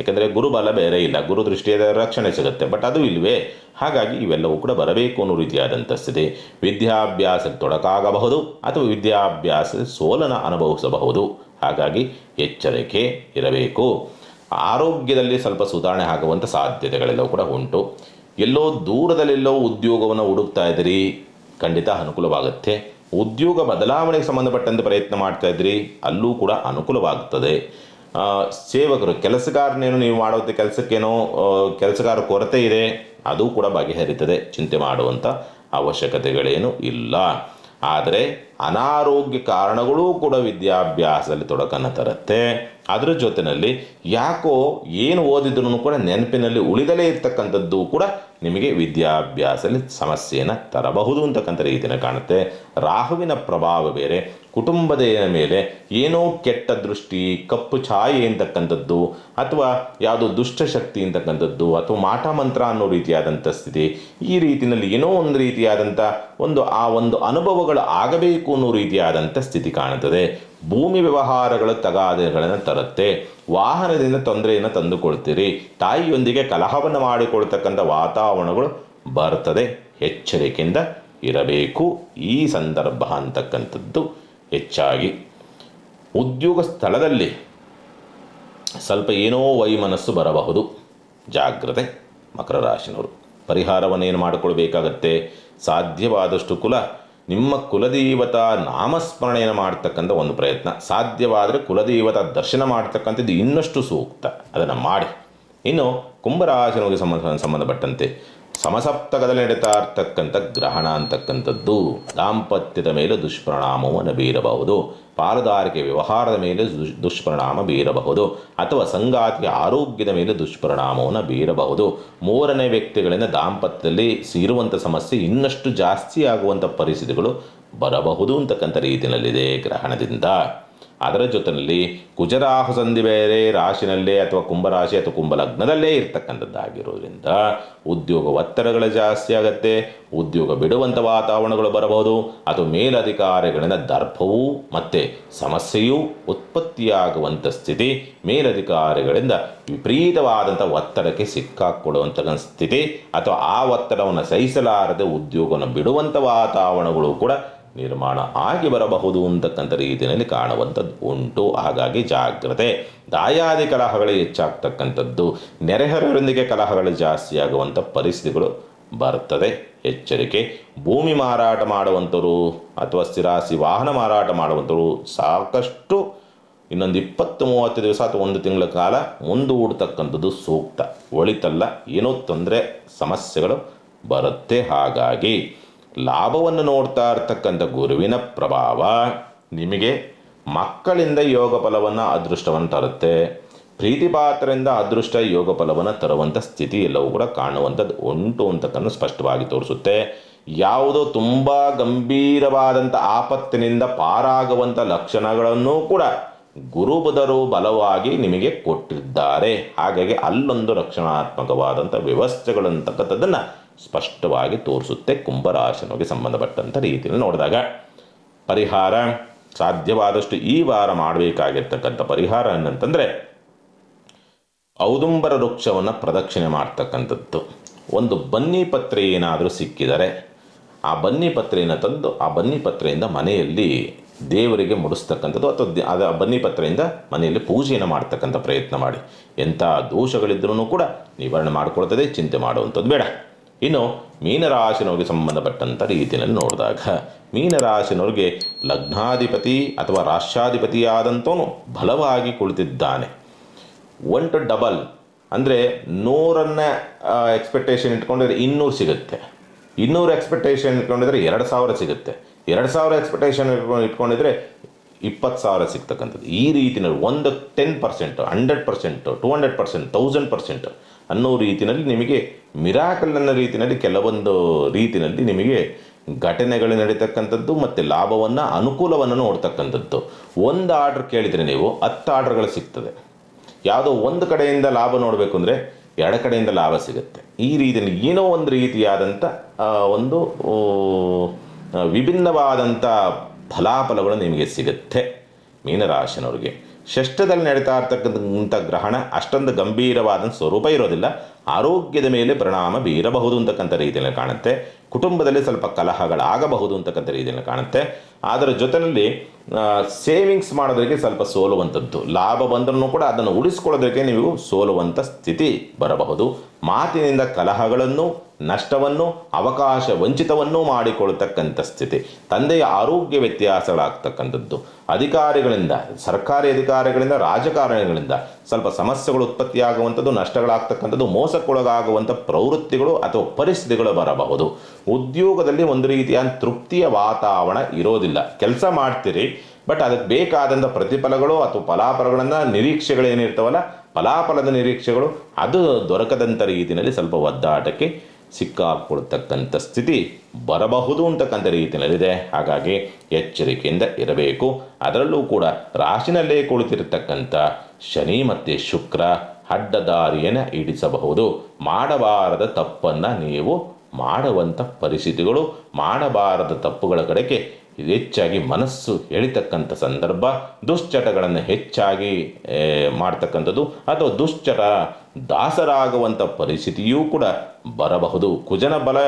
ಯಾಕೆಂದರೆ ಗುರುಬಲ ಬೇರೆ ಇಲ್ಲ, ಗುರು ದೃಷ್ಟಿಯ ರಕ್ಷಣೆ ಸಿಗುತ್ತೆ, ಬಟ್ ಅದು ಇಲ್ವೇ. ಹಾಗಾಗಿ ಇವೆಲ್ಲವೂ ಕೂಡ ಬರಬೇಕು ಅನ್ನೋ ರೀತಿಯಾದಂಥ ಸ್ಥಿತಿ. ವಿದ್ಯಾಭ್ಯಾಸ ತೊಡಕಾಗಬಹುದು ಅಥವಾ ವಿದ್ಯಾಭ್ಯಾಸ ಸೋಲನ ಅನುಭವಿಸಬಹುದು. ಹಾಗಾಗಿ ಎಚ್ಚರಿಕೆ ಇರಬೇಕು. ಆರೋಗ್ಯದಲ್ಲಿ ಸ್ವಲ್ಪ ಸುಧಾರಣೆ ಆಗುವಂಥ ಸಾಧ್ಯತೆಗಳೆಲ್ಲವೂ ಕೂಡ ಉಂಟು. ಎಲ್ಲೋ ದೂರದಲ್ಲೆಲ್ಲೋ ಉದ್ಯೋಗವನ್ನು ಹುಡುಕ್ತಾ ಇದ್ದೀರಿ, ಖಂಡಿತ ಅನುಕೂಲವಾಗುತ್ತೆ. ಉದ್ಯೋಗ ಬದಲಾವಣೆಗೆ ಸಂಬಂಧಪಟ್ಟಂತೆ ಪ್ರಯತ್ನ ಮಾಡ್ತಾ ಇದ್ರಿ, ಅಲ್ಲೂ ಕೂಡ ಅನುಕೂಲವಾಗುತ್ತದೆ. ಸೇವಕರು, ಕೆಲಸಗಾರನೇನು ನೀವು ಮಾಡೋದು ಕೆಲಸಕ್ಕೇನೋ ಕೆಲಸಗಾರ ಕೊರತೆ ಇದೆ, ಅದು ಕೂಡ ಬಗೆಹರಿತದೆ, ಚಿಂತೆ ಮಾಡುವಂಥ ಅವಶ್ಯಕತೆಗಳೇನು ಇಲ್ಲ. ಆದರೆ ಅನಾರೋಗ್ಯ ಕಾರಣಗಳೂ ಕೂಡ ವಿದ್ಯಾಭ್ಯಾಸದಲ್ಲಿ ತೊಡಕನ್ನು ತರುತ್ತೆ. ಅದರ ಜೊತೆಯಲ್ಲಿ ಯಾಕೋ ಏನು ಓದಿದ್ರೂ ಕೂಡ ನೆನಪಿನಲ್ಲಿ ಉಳಿದಲೇ ಇರ್ತಕ್ಕಂಥದ್ದು ಕೂಡ ನಿಮಗೆ ವಿದ್ಯಾಭ್ಯಾಸದಲ್ಲಿ ಸಮಸ್ಯೆಯನ್ನು ತರಬಹುದು ಅಂತಕ್ಕಂಥ ರೀತಿಯಲ್ಲಿ ಕಾಣುತ್ತೆ. ರಾಹುವಿನ ಪ್ರಭಾವ ಬೇರೆ, ಕುಟುಂಬದ ಮೇಲೆ ಏನೋ ಕೆಟ್ಟ ದೃಷ್ಟಿ, ಕಪ್ಪು ಛಾಯೆ ಅಂತಕ್ಕಂಥದ್ದು, ಅಥವಾ ಯಾವುದೋ ದುಷ್ಟಶಕ್ತಿ ಅಂತಕ್ಕಂಥದ್ದು, ಅಥವಾ ಮಾಟ ಮಂತ್ರ ಅನ್ನೋ ರೀತಿಯಾದಂಥ ಸ್ಥಿತಿ, ಈ ರೀತಿಯಲ್ಲಿ ಏನೋ ಒಂದು ರೀತಿಯಾದಂಥ ಆ ಒಂದು ಅನುಭವಗಳು ಆಗಬೇಕು ಅನ್ನೋ ರೀತಿಯಾದಂಥ ಸ್ಥಿತಿ ಕಾಣುತ್ತದೆ. ಭೂಮಿ ವ್ಯವಹಾರಗಳ ತಗಾದೆಗಳನ್ನು ತರುತ್ತೆ. ವಾಹನದಿಂದ ತೊಂದರೆಯನ್ನು ತಂದುಕೊಳ್ತೀರಿ. ತಾಯಿಯೊಂದಿಗೆ ಕಲಹವನ್ನು ಮಾಡಿಕೊಳ್ತಕ್ಕಂಥ ವಾತಾವರಣಗಳು ಬರ್ತದೆ. ಎಚ್ಚರಿಕೆಯಿಂದ ಇರಬೇಕು ಈ ಸಂದರ್ಭ ಅಂತಕ್ಕಂಥದ್ದು ಹೆಚ್ಚಾಗಿ. ಉದ್ಯೋಗ ಸ್ಥಳದಲ್ಲಿ ಸ್ವಲ್ಪ ಏನೋ ವೈಮನಸ್ಸು ಬರಬಹುದು, ಜಾಗ್ರತೆ ಮಕರ ರಾಶಿನವರು. ಪರಿಹಾರವನ್ನು ಏನು ಮಾಡಿಕೊಳ್ಬೇಕಾಗತ್ತೆ, ಸಾಧ್ಯವಾದಷ್ಟು ನಿಮ್ಮ ಕುಲದೇವತ ನಾಮಸ್ಮರಣೆಯನ್ನು ಮಾಡ್ತಕ್ಕಂಥ ಒಂದು ಪ್ರಯತ್ನ. ಸಾಧ್ಯವಾದರೆ ಕುಲದೇವತ ದರ್ಶನ ಮಾಡ್ತಕ್ಕಂಥದ್ದು ಇನ್ನಷ್ಟು ಸೂಕ್ತ, ಅದನ್ನು ಮಾಡಿ. ಇನ್ನು ಕುಂಭರಾಶಿನವರಿಗೆ ಸಂಬಂಧಪಟ್ಟಂತೆ ಸಮಸಪ್ತಕದಲ್ಲಿ ನಡೀತಾ ಇರ್ತಕ್ಕಂಥ ಗ್ರಹಣ ಅಂತಕ್ಕಂಥದ್ದು ದಾಂಪತ್ಯದ ಮೇಲೆ ದುಷ್ಪರಿಣಾಮವನ್ನು ಬೀರಬಹುದು, ಪಾಲುದಾರಿಕೆ ವ್ಯವಹಾರದ ಮೇಲೆ ದುಷ್ಪರಿಣಾಮ ಬೀರಬಹುದು, ಅಥವಾ ಸಂಗಾತಿಯ ಆರೋಗ್ಯದ ಮೇಲೆ ದುಷ್ಪರಿಣಾಮವನ್ನು ಬೀರಬಹುದು. ಮೂರನೇ ವ್ಯಕ್ತಿಗಳಿಂದ ದಾಂಪತ್ಯದಲ್ಲಿ ಇರುವಂಥ ಸಮಸ್ಯೆ ಇನ್ನಷ್ಟು ಜಾಸ್ತಿ ಆಗುವಂಥ ಪರಿಸ್ಥಿತಿಗಳು ಬರಬಹುದು ಅಂತಕ್ಕಂಥ ರೀತಿಯಲ್ಲಿದೆ ಗ್ರಹಣದಿಂದ. ಅದರ ಜೊತೆಯಲ್ಲಿ ಕುಜರಾಹು ಸಂಧಿ ಬೇರೆ ರಾಶಿನಲ್ಲೇ ಅಥವಾ ಕುಂಭರಾಶಿ ಅಥವಾ ಕುಂಭಲಗ್ನದಲ್ಲೇ ಇರ್ತಕ್ಕಂಥದ್ದಾಗಿರೋದ್ರಿಂದ ಉದ್ಯೋಗ ಒತ್ತಡಗಳು ಜಾಸ್ತಿ ಆಗುತ್ತೆ. ಉದ್ಯೋಗ ಬಿಡುವಂಥ ವಾತಾವರಣಗಳು ಬರಬಹುದು, ಅಥವಾ ಮೇಲಧಿಕಾರಿಗಳಿಂದ ದರ್ಪವೂ ಮತ್ತು ಸಮಸ್ಯೆಯೂ ಉತ್ಪತ್ತಿಯಾಗುವಂಥ ಸ್ಥಿತಿ, ಮೇಲಧಿಕಾರಿಗಳಿಂದ ವಿಪರೀತವಾದಂಥ ಒತ್ತಡಕ್ಕೆ ಸಿಕ್ಕಾಕೊಳ್ಳುವಂಥ ಸ್ಥಿತಿ, ಅಥವಾ ಆ ಒತ್ತಡವನ್ನು ಸಹಿಸಲಾರದೆ ಉದ್ಯೋಗವನ್ನು ಬಿಡುವಂಥ ವಾತಾವರಣಗಳು ಕೂಡ ನಿರ್ಮಾಣ ಆಗಿ ಬರಬಹುದು ಅಂತಕ್ಕಂಥ ರೀತಿಯಲ್ಲಿ ಕಾಣುವಂಥದ್ದು ಉಂಟು. ಹಾಗಾಗಿ ಜಾಗ್ರತೆ. ದಾಯಾದಿ ಕಲಹಗಳು ಹೆಚ್ಚಾಗ್ತಕ್ಕಂಥದ್ದು, ನೆರೆಹೊರೆಯವರೊಂದಿಗೆ ಕಲಹಗಳು ಜಾಸ್ತಿ ಆಗುವಂಥ ಪರಿಸ್ಥಿತಿಗಳು ಬರ್ತದೆ, ಎಚ್ಚರಿಕೆ. ಭೂಮಿ ಮಾರಾಟ ಮಾಡುವಂಥವರು ಅಥವಾ ಸ್ಥಿರಾಸ್ತಿ ವಾಹನ ಮಾರಾಟ ಮಾಡುವಂಥವರು ಸಾಕಷ್ಟು ಇನ್ನೊಂದು 20-30 ದಿವಸ ಅಥವಾ 1 ತಿಂಗಳ ಕಾಲ ಮುಂದೂಡ್ತಕ್ಕಂಥದ್ದು ಸೂಕ್ತ. ಒಳಿತಲ್ಲ, ಏನೋ ತೊಂದರೆ ಸಮಸ್ಯೆಗಳು ಬರುತ್ತೆ. ಹಾಗಾಗಿ ಲಾಭವನ್ನು ನೋಡ್ತಾ ಇರ್ತಕ್ಕಂಥ ಗುರುವಿನ ಪ್ರಭಾವ ನಿಮಗೆ ಮಕ್ಕಳಿಂದ ಯೋಗ ಫಲವನ್ನು ಅದೃಷ್ಟವನ್ನು ತರುತ್ತೆ. ಪ್ರೀತಿಪಾತ್ರರಿಂದ ಅದೃಷ್ಟ ಯೋಗ ಫಲವನ್ನು ತರುವಂಥ ಸ್ಥಿತಿ ಎಲ್ಲವೂ ಕೂಡ ಕಾಣುವಂಥದ್ದು ಉಂಟು ಅಂತಕ್ಕನ್ನು ಸ್ಪಷ್ಟವಾಗಿ ತೋರಿಸುತ್ತೆ. ಯಾವುದೋ ತುಂಬ ಗಂಭೀರವಾದಂಥ ಆಪತ್ತಿನಿಂದ ಪಾರಾಗುವಂಥ ಲಕ್ಷಣಗಳನ್ನು ಕೂಡ ಗುರುಬುಧರು ಬಲವಾಗಿ ನಿಮಗೆ ಕೊಟ್ಟಿದ್ದಾರೆ. ಹಾಗಾಗಿ ಅಲ್ಲೊಂದು ರಕ್ಷಣಾತ್ಮಕವಾದಂಥ ವ್ಯವಸ್ಥೆಗಳಂತಕ್ಕಂಥದ್ದನ್ನು ಸ್ಪಷ್ಟವಾಗಿ ತೋರಿಸುತ್ತೆ ಕುಂಭರಾಶಿಗೆ ಸಂಬಂಧಪಟ್ಟಂಥ ರೀತಿಯಲ್ಲಿ ನೋಡಿದಾಗ. ಪರಿಹಾರ ಸಾಧ್ಯವಾದಷ್ಟು ಈ ವಾರ ಮಾಡಬೇಕಾಗಿರ್ತಕ್ಕಂಥ ಪರಿಹಾರ ಏನಂತಂದರೆ ಔದುಂಬರ ವೃಕ್ಷವನ್ನು ಪ್ರದಕ್ಷಿಣೆ ಮಾಡ್ತಕ್ಕಂಥದ್ದು. ಒಂದು ಬನ್ನಿ ಪತ್ರೆ ಏನಾದರೂ ಸಿಕ್ಕಿದರೆ ಆ ಬನ್ನಿ ಪತ್ರೆಯನ್ನು ತಂದು ಆ ಬನ್ನಿ ಪತ್ರೆಯಿಂದ ಮನೆಯಲ್ಲಿ ದೇವರಿಗೆ ಮುಡಿಸ್ತಕ್ಕಂಥದ್ದು ಅಥವಾ ಆ ಬನ್ನಿ ಪತ್ರೆಯಿಂದ ಮನೆಯಲ್ಲಿ ಪೂಜೆಯನ್ನು ಮಾಡ್ತಕ್ಕಂಥ ಪ್ರಯತ್ನ ಮಾಡಿ. ಎಂಥ ದೋಷಗಳಿದ್ರೂ ಕೂಡ ನಿವಾರಣೆ ಮಾಡಿಕೊಳ್ತದೆ, ಚಿಂತೆ ಮಾಡುವಂಥದ್ದು ಬೇಡ. ಇನ್ನು ಮೀನರಾಶಿನವ್ರಿಗೆ ಸಂಬಂಧಪಟ್ಟಂಥ ರೀತಿಯಲ್ಲಿ ನೋಡಿದಾಗ ಮೀನರಾಶಿನವ್ರಿಗೆ ಲಗ್ನಾಧಿಪತಿ ಅಥವಾ ರಾಷ್ಟ್ರಾಧಿಪತಿಯಾದಂಥವನು ಬಲವಾಗಿ ಕುಳಿತಿದ್ದಾನೆ. 1 to ಡಬಲ್ ಅಂದರೆ 100 ಎಕ್ಸ್ಪೆಕ್ಟೇಷನ್ ಇಟ್ಕೊಂಡಿದ್ರೆ 200 ಸಿಗುತ್ತೆ. 200 ಎಕ್ಸ್ಪೆಕ್ಟೇಷನ್ ಇಟ್ಕೊಂಡಿದ್ರೆ 2000 ಸಿಗುತ್ತೆ. 2000 ಎಕ್ಸ್ಪೆಕ್ಟೇಷನ್ ಇಟ್ಕೊಂಡಿದ್ರೆ 20,000 ಸಿಗ್ತಕ್ಕಂಥದ್ದು. ಈ ರೀತಿಯಲ್ಲಿ ಒಂದು 10%, 100%, 200%, 1000% ಅನ್ನೋ ರೀತಿಯಲ್ಲಿ ನಿಮಗೆ ಮಿರಾಕಲ್ ಅನ್ನೋ ರೀತಿಯಲ್ಲಿ ಕೆಲವೊಂದು ರೀತಿಯಲ್ಲಿ ನಿಮಗೆ ಘಟನೆಗಳು ನಡೀತಕ್ಕಂಥದ್ದು ಮತ್ತು ಲಾಭವನ್ನು ಅನುಕೂಲವನ್ನು ನೋಡ್ತಕ್ಕಂಥದ್ದು. ಒಂದು ಆರ್ಡ್ರ್ ಕೇಳಿದರೆ ನೀವು 10 ಆರ್ಡ್ರ್ಗಳು ಸಿಗ್ತದೆ. ಯಾವುದೋ ಒಂದು ಕಡೆಯಿಂದ ಲಾಭ ನೋಡಬೇಕು ಅಂದರೆ 2 ಕಡೆಯಿಂದ ಲಾಭ ಸಿಗುತ್ತೆ. ಈ ರೀತಿಯಲ್ಲಿ ಏನೋ ಒಂದು ರೀತಿಯಾದಂಥ ಒಂದು ವಿಭಿನ್ನವಾದಂಥ ಫಲಾಫಲಗಳು ನಿಮಗೆ ಸಿಗುತ್ತೆ. ಮೀನರಾಶಿನವ್ರಿಗೆ ಷಷ್ಠದಲ್ಲಿ ನಡೀತಾ ಇರ್ತಕ್ಕಂಥ ಗ್ರಹಣ ಅಷ್ಟೊಂದು ಗಂಭೀರವಾದ ಸ್ವರೂಪ ಇರೋದಿಲ್ಲ. ಆರೋಗ್ಯದ ಮೇಲೆ ಪರಿಣಾಮ ಬೀರಬಹುದು ಅಂತಕ್ಕಂಥ ರೀತಿಯಲ್ಲಿ ಕಾಣುತ್ತೆ. ಕುಟುಂಬದಲ್ಲಿ ಸ್ವಲ್ಪ ಕಲಹಗಳಾಗಬಹುದು ಅಂತಕ್ಕಂಥ ರೀತಿಯಲ್ಲಿ ಕಾಣುತ್ತೆ. ಅದರ ಜೊತೆಯಲ್ಲಿ ಸೇವಿಂಗ್ಸ್ ಮಾಡೋದಕ್ಕೆ ಸ್ವಲ್ಪ ಸೋಲುವಂಥದ್ದು, ಲಾಭ ಬಂದರೂ ಕೂಡ ಅದನ್ನು ಉಳಿಸ್ಕೊಳ್ಳೋದಕ್ಕೆ ನೀವು ಸೋಲುವಂಥ ಸ್ಥಿತಿ ಬರಬಹುದು. ಮಾತಿನಿಂದ ಕಲಹಗಳನ್ನು, ನಷ್ಟವನ್ನು, ಅವಕಾಶ ವಂಚಿತವನ್ನು ಮಾಡಿಕೊಳ್ಳತಕ್ಕಂಥ ಸ್ಥಿತಿ. ತಂದೆಯ ಆರೋಗ್ಯ ವ್ಯತ್ಯಾಸಗಳಾಗ್ತಕ್ಕಂಥದ್ದು, ಅಧಿಕಾರಿಗಳಿಂದ, ಸರ್ಕಾರಿ ಅಧಿಕಾರಿಗಳಿಂದ, ರಾಜಕಾರಣಿಗಳಿಂದ ಸ್ವಲ್ಪ ಸಮಸ್ಯೆಗಳು ಉತ್ಪತ್ತಿಯಾಗುವಂಥದ್ದು, ನಷ್ಟಗಳಾಗ್ತಕ್ಕಂಥದ್ದು, ಮೋಸಕ್ಕೊಳಗಾಗುವಂಥ ಪ್ರವೃತ್ತಿಗಳು ಅಥವಾ ಪರಿಸ್ಥಿತಿಗಳು ಬರಬಹುದು. ಉದ್ಯೋಗದಲ್ಲಿ ಒಂದು ರೀತಿಯ ತೃಪ್ತಿಯ ವಾತಾವರಣ ಇರೋದಿಲ್ಲ. ಕೆಲಸ ಮಾಡ್ತೀರಿ, ಬಟ್ ಅದಕ್ಕೆ ಬೇಕಾದಂಥ ಪ್ರತಿಫಲಗಳು ಅಥವಾ ಫಲಾಫಲಗಳನ್ನು ನಿರೀಕ್ಷೆಗಳೇನಿರ್ತಾವಲ್ಲ, ಫಲಾಫಲದ ನಿರೀಕ್ಷೆಗಳು ಅದು ದೊರಕದಂಥ ರೀತಿಯಲ್ಲಿ ಸ್ವಲ್ಪ ಒದ್ದಾಟಕ್ಕೆ ಸಿಕ್ಕಾಕೊಳ್ತಕ್ಕಂಥ ಸ್ಥಿತಿ ಬರಬಹುದು ಅಂತಕ್ಕಂಥ ರೀತಿಯಲ್ಲಿದೆ. ಹಾಗಾಗಿ ಎಚ್ಚರಿಕೆಯಿಂದ ಇರಬೇಕು. ಅದರಲ್ಲೂ ಕೂಡ ರಾಶಿನಲ್ಲೇ ಕುಳಿತಿರತಕ್ಕಂಥ ಶನಿ ಮತ್ತು ಶುಕ್ರ ಅಡ್ಡದಾರಿಯನ್ನು ಹಿಡಿಸಬಹುದು. ಮಾಡಬಾರದ ತಪ್ಪನ್ನು ನೀವು ಮಾಡುವಂಥ ಪರಿಸ್ಥಿತಿಗಳು, ಮಾಡಬಾರದ ತಪ್ಪುಗಳ ಕಡೆಗೆ ಹೆಚ್ಚಾಗಿ ಮನಸ್ಸು ಎಳಿತಕ್ಕಂಥ ಸಂದರ್ಭ, ದುಶ್ಚಟಗಳನ್ನು ಹೆಚ್ಚಾಗಿ ಮಾಡ್ತಕ್ಕಂಥದ್ದು ಅಥವಾ ದುಶ್ಚಟ ದಾಸರಾಗುವಂಥ ಪರಿಸ್ಥಿತಿಯೂ ಕೂಡ ಬರಬಹುದು. ಕುಜನ ಬಲ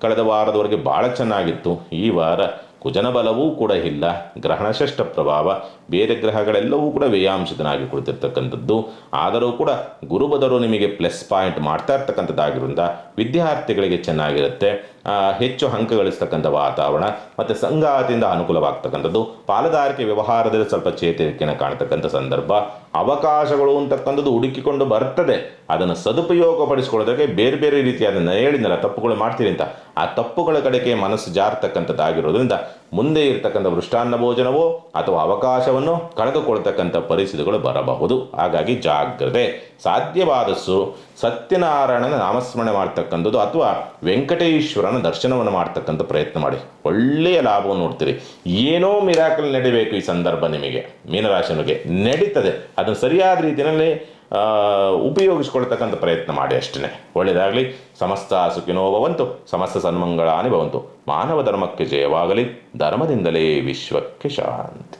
ಕಳೆದ ವಾರದವರೆಗೆ ಭಾಳ ಚೆನ್ನಾಗಿತ್ತು. ಈ ವಾರ ಕುಜನ ಬಲವೂ ಕೂಡ ಇಲ್ಲ. ಗ್ರಹಣ ಷಷ್ಠ ಪ್ರಭಾವ, ಬೇರೆ ಗ್ರಹಗಳೆಲ್ಲವೂ ಕೂಡ ವ್ಯಯಾಂಶದನಾಗಿ ಕುಳಿತಿರ್ತಕ್ಕಂಥದ್ದು. ಆದರೂ ಕೂಡ ಗುರುಬದರು ನಿಮಗೆ ಪ್ಲಸ್ ಪಾಯಿಂಟ್ ಮಾಡ್ತಾ ಇರ್ತಕ್ಕಂಥದ್ದಾಗಿರೋದ್ರಿಂದ ವಿದ್ಯಾರ್ಥಿಗಳಿಗೆ ಚೆನ್ನಾಗಿರುತ್ತೆ. ಹೆಚ್ಚು ಅಂಕ ಗಳಿಸ್ತಕ್ಕಂಥ ವಾತಾವರಣ ಮತ್ತು ಸಂಗಾತಿಯಿಂದ ಅನುಕೂಲವಾಗ್ತಕ್ಕಂಥದ್ದು. ಪಾಲುದಾರಿಕೆ ವ್ಯವಹಾರದಲ್ಲಿ ಸ್ವಲ್ಪ ಚೇತರಿಕೆಯನ್ನು ಕಾಣ್ತಕ್ಕಂಥ ಸಂದರ್ಭ, ಅವಕಾಶಗಳು ಅಂತಕ್ಕಂಥದ್ದು ಹುಡುಕಿಕೊಂಡು ಬರ್ತದೆ. ಅದನ್ನು ಸದುಪಯೋಗಪಡಿಸ್ಕೊಳ್ಳೋದಕ್ಕೆ ಬೇರೆ ಬೇರೆ ರೀತಿಯಾದ ಹೇಳಿದ್ನಲ್ಲ, ತಪ್ಪುಗಳು ಮಾಡ್ತೀರಿ ಅಂತ, ಆ ತಪ್ಪುಗಳ ಕಡೆಗೆ ಮನಸ್ಸು ಜಾರತಕ್ಕಂಥದ್ದಾಗಿರೋದ್ರಿಂದ ಮುಂದೆ ಇರತಕ್ಕಂಥ ಮೃಷ್ಟಾನ್ನ ಭೋಜನವೋ ಅಥವಾ ಅವಕಾಶವನ್ನು ಕಳೆದುಕೊಳ್ತಕ್ಕಂಥ ಪರಿಸ್ಥಿತಿಗಳು ಬರಬಹುದು. ಹಾಗಾಗಿ ಜಾಗ್ರತೆ. ಸಾಧ್ಯವಾದಷ್ಟು ಸತ್ಯನಾರಾಯಣನ ನಾಮಸ್ಮರಣೆ ಮಾಡ್ತಕ್ಕಂಥದ್ದು ಅಥವಾ ವೆಂಕಟೇಶ್ವರನ ದರ್ಶನವನ್ನು ಮಾಡ್ತಕ್ಕಂಥ ಪ್ರಯತ್ನ ಮಾಡಿ. ಒಳ್ಳೆಯ ಲಾಭವನ್ನು ನೋಡ್ತೀರಿ. ಏನೋ ಮಿರಾಕಲ್ ನಡಿಬೇಕು ಈ ಸಂದರ್ಭ ನಿಮಗೆ ಮೀನರಾಶಿನಿಗೆ ನಡೀತದೆ. ಅದನ್ನು ಸರಿಯಾದ ರೀತಿಯಲ್ಲಿ ಉಪಯೋಗಿಸ್ಕೊಳ್ತಕ್ಕಂಥ ಪ್ರಯತ್ನ ಮಾಡಿ ಅಷ್ಟೇ. ಒಳ್ಳೆಯದಾಗಲಿ. ಸಮಸ್ತ ಸುಖಿನೋ ಭವಂತು, ಸಮಸ್ತ ಸನ್ಮಂಗಳಾನಿ ಭವಂತು. ಮಾನವ ಧರ್ಮಕ್ಕೆ ಜಯವಾಗಲಿ. ಧರ್ಮದಿಂದಲೇ ವಿಶ್ವಕ್ಕೆ ಶಾಂತಿ.